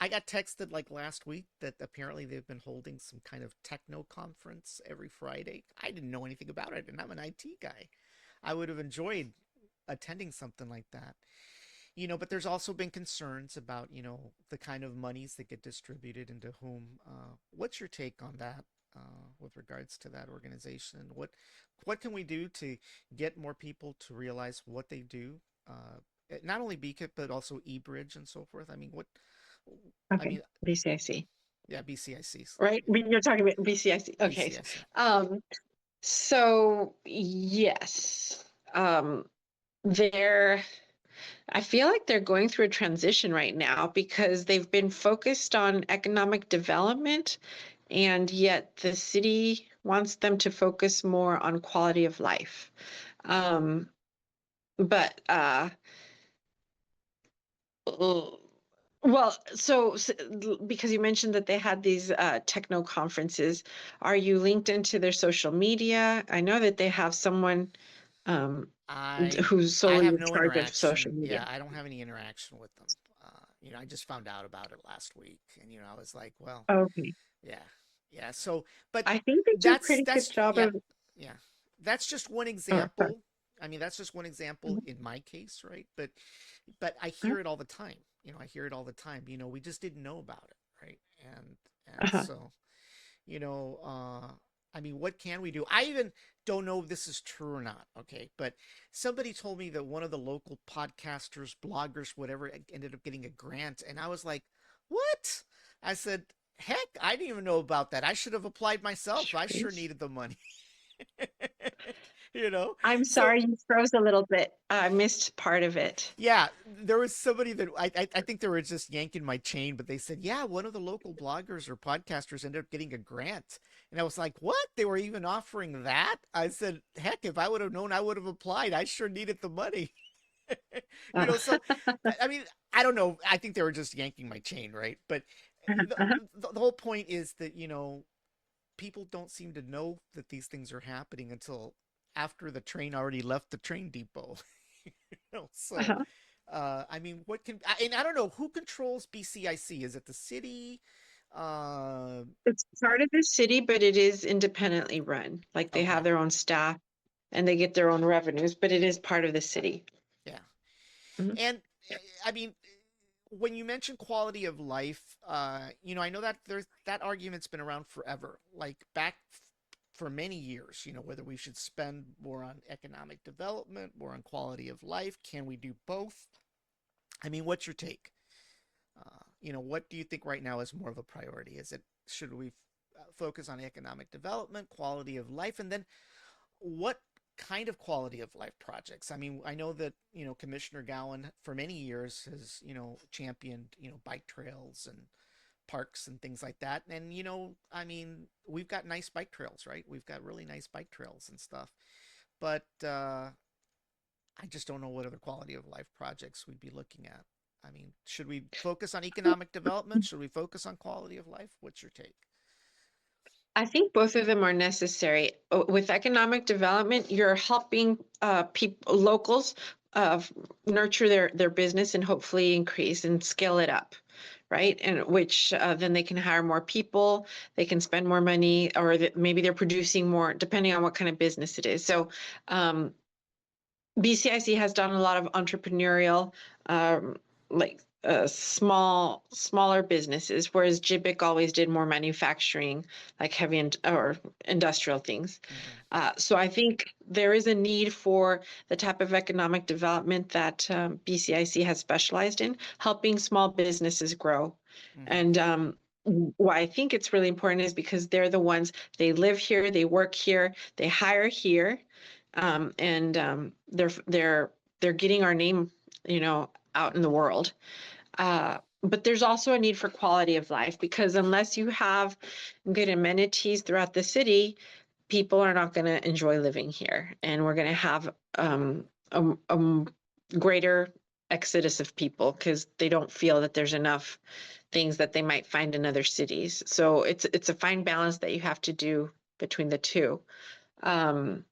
I got texted like last week that apparently they've been holding some kind of techno conference every Friday. I didn't know anything about it, and I'm an IT guy. I would have enjoyed attending something like that. But there's also been concerns about, the kind of monies that get distributed into whom. What's your take on that with regards to that organization? What can we do to get more people to realize what they do? Not only BKIP, but also eBridge and so forth. I mean, I Okay, mean, BCIC, yeah, BCIC. right? Yeah, You're talking about BCIC. Okay. BCIC. Um, so yes, they're I feel like they're going through a transition right now because they've been focused on economic development, and yet the city wants them to focus more on quality of life. Um, but uh, well, because you mentioned that they had these techno conferences, are you linked into their social media? I know that they have someone um, I who's I solely have in no charge of social interaction. media. Yeah, I don't have any interaction with them. I just found out about it last week, and I was like, well, Okay. Yeah. Yeah. So, but I think they do a pretty good that's job yeah, of. yeah. That's just one Oh, sorry. example. I mean, that's just one example in my case, right? But I hear it all the time. I hear it all the time. We just didn't know about it, right? And Uh-huh. so, you know, I mean, what can we do? I even don't know if this is true or not, okay? But somebody told me that one of the local podcasters, bloggers, whatever, ended up getting a grant, and I was like, "What?" I said, "Heck, I didn't even know about that. I should have applied myself. I sure Jeez. needed the money." you know? I'm So, sorry you froze a little bit. I missed part of it. yeah, there was somebody that I think they were just yanking my chain, but they said, yeah, one of the local bloggers or podcasters ended up getting a grant. And I was like, what? They were even offering that? I said, heck, if I would have known, I would have applied. I sure needed the money. Uh, So I mean, I don't know. I think they were just yanking my chain, right? But the, uh-huh. the whole point is that, people don't seem to know that these things are happening until after the train already left the train depot. So Uh-huh. I mean, and I don't know who controls BCIC. Is it the city? Uh, It's part of the city, but it is independently run. Like they have okay, their own staff and they get their own revenues, but it is part of the city. yeah. Mhm. And I mean, when you mention quality of life, I know that there's that argument's been around forever. Like back for many years, whether we should spend more on economic development, more on quality of life. Can we do both? I mean, what's your take? What do you think right now is more of a priority? Should we focus on economic development, quality of life, and then what kind of quality of life projects? I mean, I know that Commissioner Gowan for many years has championed bike trails and parks and things like that. And I mean, we've got nice bike trails, right? We've got really nice bike trails and stuff. But I just don't know what other quality of life projects we'd be looking at. I mean, should we focus on economic development? Should we focus on quality of life? What's your take? I think both of them are necessary. With economic development, you're helping people, locals, nurture their business and hopefully increase and scale it up, right? And which then they can hire more people, they can spend more money, or maybe they're producing more, depending on what kind of business it is. So um, BCIC has done a lot of entrepreneurial, like smaller businesses, whereas JBIC always did more manufacturing, like or industrial things. Mm-hmm. So I think there is a need for the type of economic development that BCIC has specialized in, helping small businesses grow. Mm-hmm. And why I think it's really important is because they're the ones, they live here, they work here, they hire here, and they're getting our name, out in the world. But there's also a need for quality of life because unless you have good amenities throughout the city, people are not going to enjoy living here, and we're going to have a greater exodus of people because they don't feel that there's enough things that they might find in other cities. So it's a fine balance that you have to do between the two. Um,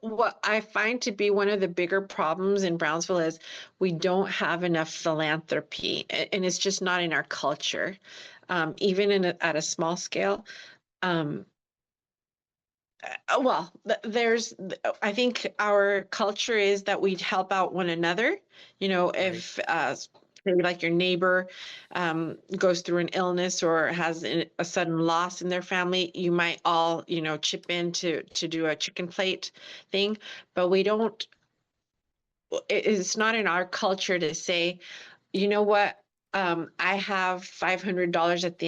what I find to be one of the bigger problems in Brownsville is we don't have enough philanthropy, and it's just not in our culture, even at a small scale. Um, well, I think our culture is that we help out one another. Right. If maybe like your neighbor goes through an illness or has a sudden loss in their family, you might all, chip in to do a chicken plate thing. But we don't, it's not in our culture to say, you know what? I have $500 at the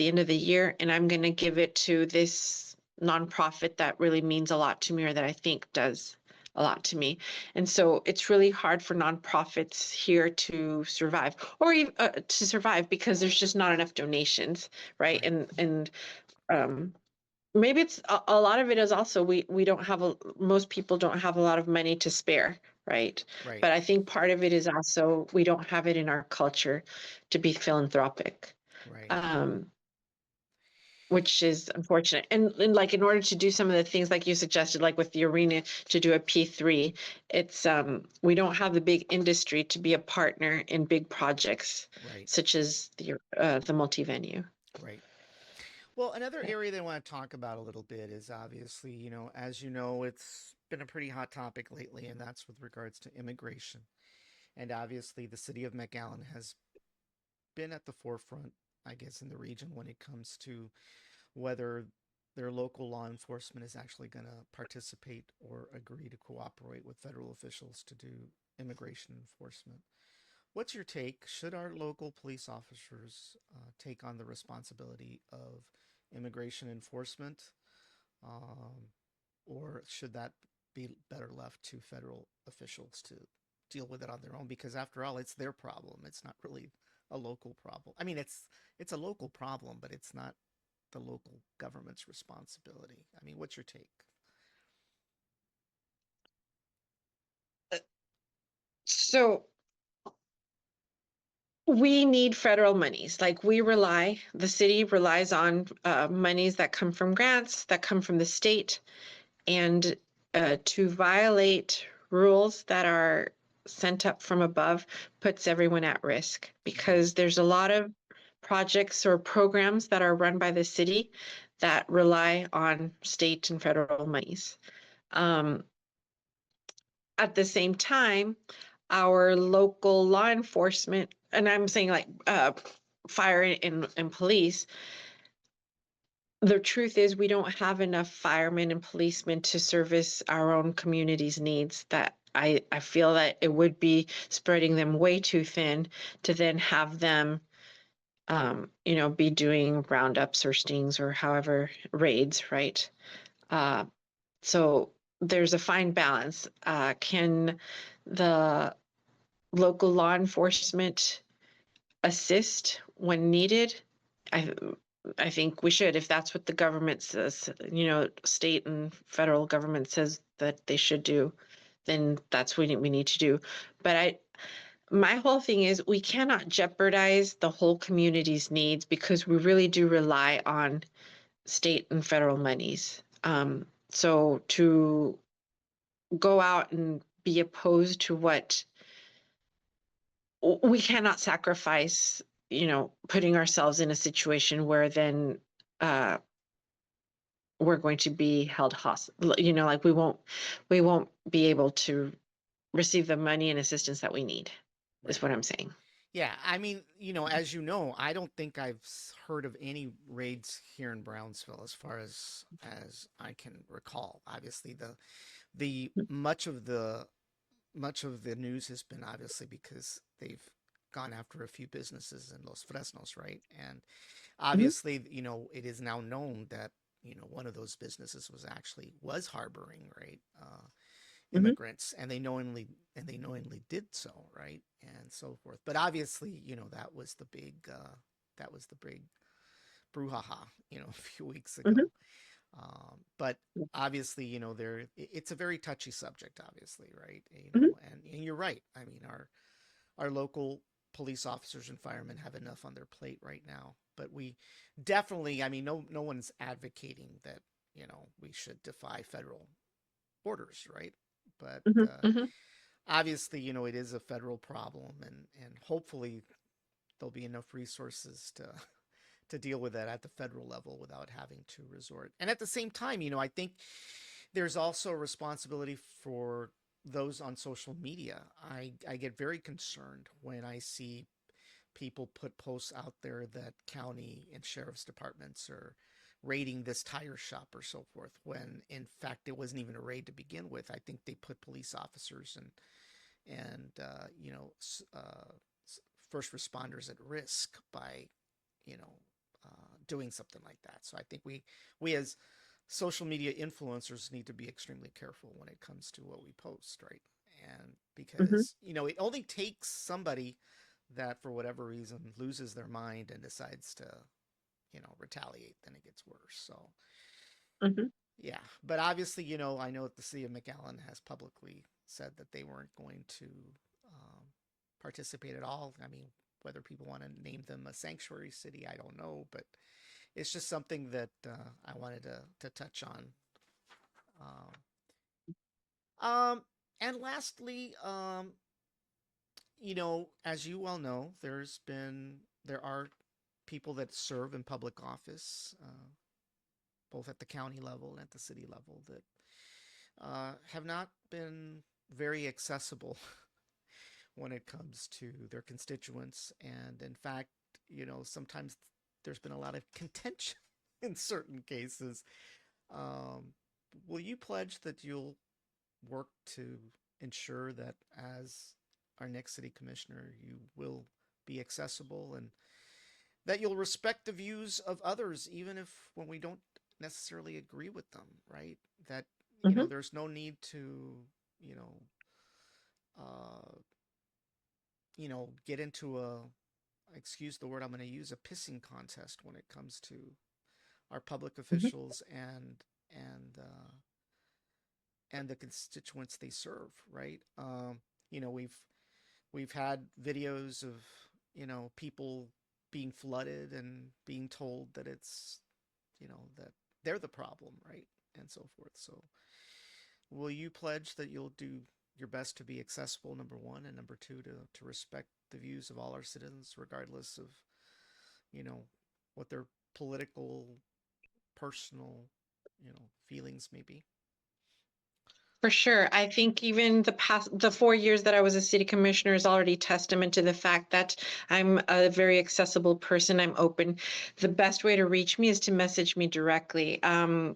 end of the year, and I'm going to give it to this nonprofit that really means a lot to me, or that I think does a lot to me. And so it's really hard for nonprofits here to survive, or even to survive because there's just not enough donations, right? Right. And um, maybe it's a lot of it is also we don't have most people don't have a lot of money to spare, right? Right. But I think part of it is also we don't have it in our culture to be philanthropic. Right. um which is unfortunate. And like in order to do some of the things like you suggested, like with the arena to do a P3, it's we don't have the big industry to be a partner in big projects Right, such as the multi-venue. right. Well, another area that I want to talk about a little bit is obviously, as you know, it's been a pretty hot topic lately, and that's with regards to immigration. And obviously, the city of McAllen has been at the forefront, I guess, in the region when it comes to whether their local law enforcement is actually going to participate or agree to cooperate with federal officials to do immigration enforcement. What's your take? Should our local police officers take on the responsibility of immigration enforcement, um, or should that be better left to federal officials to deal with it on their own? Because after all, it's their problem. It's not really a local problem. I mean, it's a local problem, but it's not the local government's responsibility. I mean, what's your take? So we need federal monies. Like the city relies on monies that come from grants, that come from the state, and to violate rules that are sent up from above puts everyone at risk Mm-hmm. because there's a lot of projects or programs that are run by the city that rely on state and federal monies. Um, at the same time, our local law enforcement, and I'm saying like fire and police, the truth is we don't have enough firemen and policemen to service our own community's needs. That I feel that it would be spreading them way too thin to then have them be doing roundups or stings or however raids, right? uh, so there's a fine balance. Can the local law enforcement assist when needed? I I think we should, if that's what the government says, state and federal government says that they should do, then that's what we need to do. But my whole thing is we cannot jeopardize the whole community's needs because we really do rely on state and federal monies. So to go out and be opposed to what we cannot sacrifice, putting ourselves in a situation where then uh, we're going to be held hostage. Like we won't be able to receive the money and assistance that we need, is Right. what I'm saying. Yeah, I mean, as you know, I don't think I've heard of any raids here in Brownsville as I can recall. Obviously, the much of the news has been obviously because they've gone after a few businesses in Los Fresnos, right? And Mhm, obviously, it is now known that one of those businesses was harboring, right, mhm, immigrants, and they knowingly did so, right, and so forth. But obviously, that was the big brouhaha, a few weeks mhm, ago. But obviously, it's a very touchy subject, obviously, right? mhm, And you're right. I mean, our local police officers and firemen have enough on their plate right now. But we definitely, I mean, no one's advocating that we should defy federal orders, right? But mhm, mhm, obviously, it is a federal problem, and hopefully there'll be enough resources to deal with that at the federal level without having to resort. And at the same time, I think there's also a responsibility for those on social media. I get very concerned when I see people put posts out there that county and sheriff's departments are raiding this tire shop or so forth, when in fact it wasn't even a raid to begin with. I think they put police officers and first responders at risk by you know doing something like that. So I think we as social media influencers need to be extremely careful when it comes to what we post, right? And mhm, because it only takes somebody that for whatever reason loses their mind and decides to retaliate, then it gets worse. So mhm, yeah, but obviously, I know the city of McAllen has publicly said that they weren't going to um, participate at all. I mean, whether people want to name them a sanctuary city, I don't know, but it's just something that I wanted to touch on. Um, um, and lastly, as you well know, there are people that serve in public office, both at the county level and at the city level, that have not been very accessible when it comes to their constituents. And in fact, sometimes there's been a lot of contention in certain cases. Um, will you pledge that you'll work to ensure that as our next city commissioner, you will be accessible and that you'll respect the views of others, even if when we don't necessarily agree with them, right? That, Hmm. there's no need to, you know, uh, get into excuse the word I'm going to use, a pissing contest when it comes to our public Hmm. officials and and the constituents they serve, right? You know, we've had videos of people being flooded and being told that it's that they're the problem, right, and so forth. So, will you pledge that you'll do your best to be accessible, number one, and number two, to respect the views of all our citizens, regardless of you know what their political, personal, feelings may be? For sure. I think even the 4 years that I was a city commissioner is already testament to the fact that I'm a very accessible person. I'm open. The best way to reach me is to message me directly. Now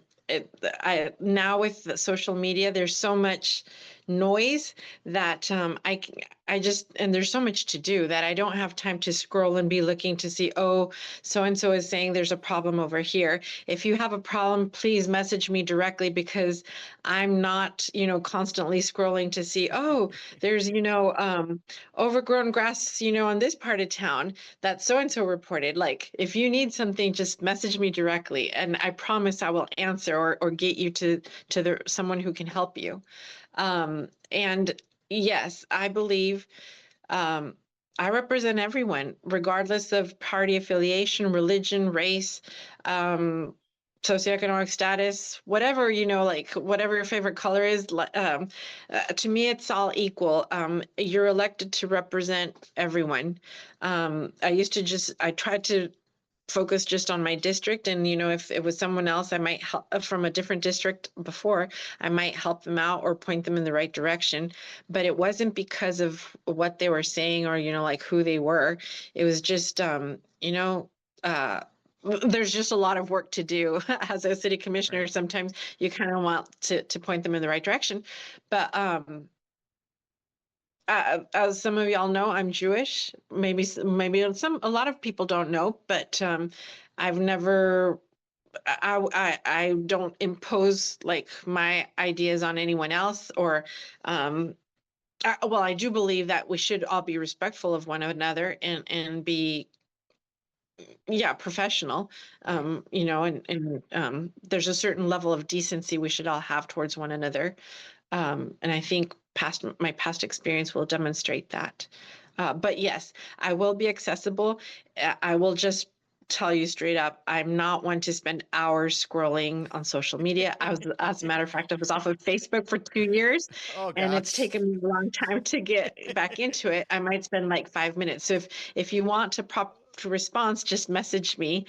with the social media, there's so much noise that I just, and there's so much to do that I don't have time to scroll and be looking to see, oh, so and so is saying there's a problem over here. If you have a problem, please message me directly because I'm not, constantly scrolling to see, oh, there's, overgrown grass, on this part of town that so and so reported. Like, if you need something, just message me directly, and I promise I will answer or get you to someone who can help you. And yes, I believe um, I represent everyone, regardless of party affiliation, religion, race, um, socioeconomic status, whatever, like whatever your favorite color is. To me, it's all equal. You're elected to represent everyone. I tried to focus just on my district, and if it was someone else I might help from a different district before, I might help them out or point them in the right direction, but it wasn't because of what they were saying or like who they were. It was just uh there's just a lot of work to do as a city commissioner. Right. Sometimes you kind of want to point them in the right direction, but as some of y'all know, I'm Jewish. Maybe a lot of people don't know, but I've never. I don't impose like my ideas on anyone else, or well, I do believe that we should all be respectful of one another and be, yeah, professional. Right. And there's a certain level of decency we should all have towards one another. And I think my past experience will demonstrate that. But yes, I will be accessible. I will just tell you straight up, I'm not one to spend hours scrolling on social media. As a matter of fact, I was off of Facebook for 2 years, Oh and it's gosh. taken me a long time to get back into it. I might spend like 5 minutes. So if you want to response, just message me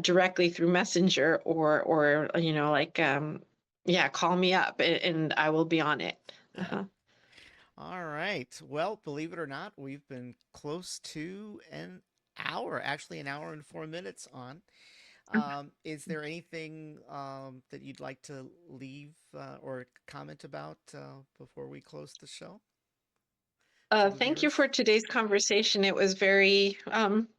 directly through Messenger, or yeah, call me up, and I will be on it. Uh-huh. All right. Well, believe it or not, we've been close to an hour, actually an hour and 4 minutes on. Is there anything that you'd like to leave or comment about before we close the show to the Thank you viewers? for today's conversation. It was very,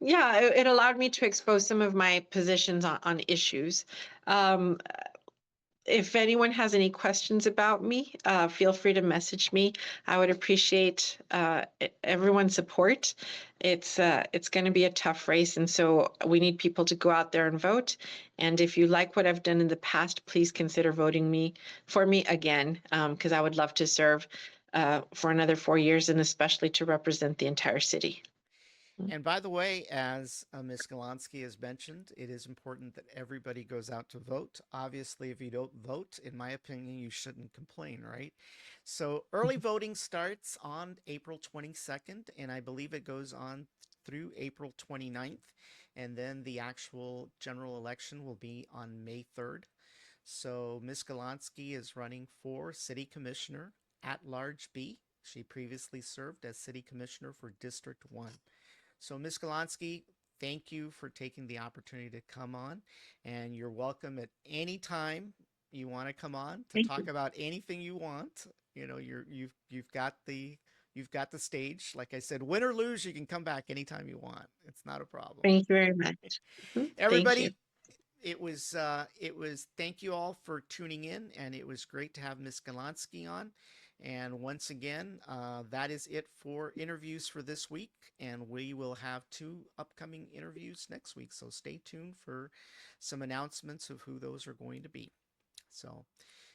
yeah, it allowed me to expose some of my positions on issues. Um, if anyone has any questions about me, feel free to message me. I would appreciate everyone's support. It's going to be a tough race, and so we need people to go out there and vote. And if you like what I've done in the past, please consider voting for me again, because I would love to serve for another 4 years, and especially to represent the entire city. And by the way, as Ms. Galonsky has mentioned, it is important that everybody goes out to vote. Obviously, if you don't vote, in my opinion, you shouldn't complain, right? So early voting starts on April 22nd, and I believe it goes on through April 29th. And then the actual general election will be on May 3rd. So Ms. Galonsky is running for City Commissioner at Large B. She previously served as City Commissioner for District 1. So, Ms. Galonsky, thank you for taking the opportunity to come on, and you're welcome at any time you want to come on to Thank talk you. about anything you want. You know, you've got the stage. Like I said, win or lose, you can come back anytime you want. It's not a problem. Thank you very much. Thank you. Everybody, it was thank you all for tuning in, and it was great to have Miss Galonsky on. And once again, that is it for interviews for this week, and we will have two upcoming interviews next week. So stay tuned for some announcements of who those are going to be. So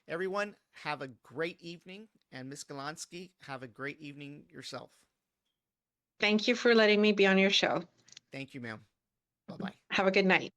everyone, have a great evening, and Miss Galonsky, have a great evening yourself. Thank you for letting me be on your show. Thank you, ma'am. Bye bye. Have a good night.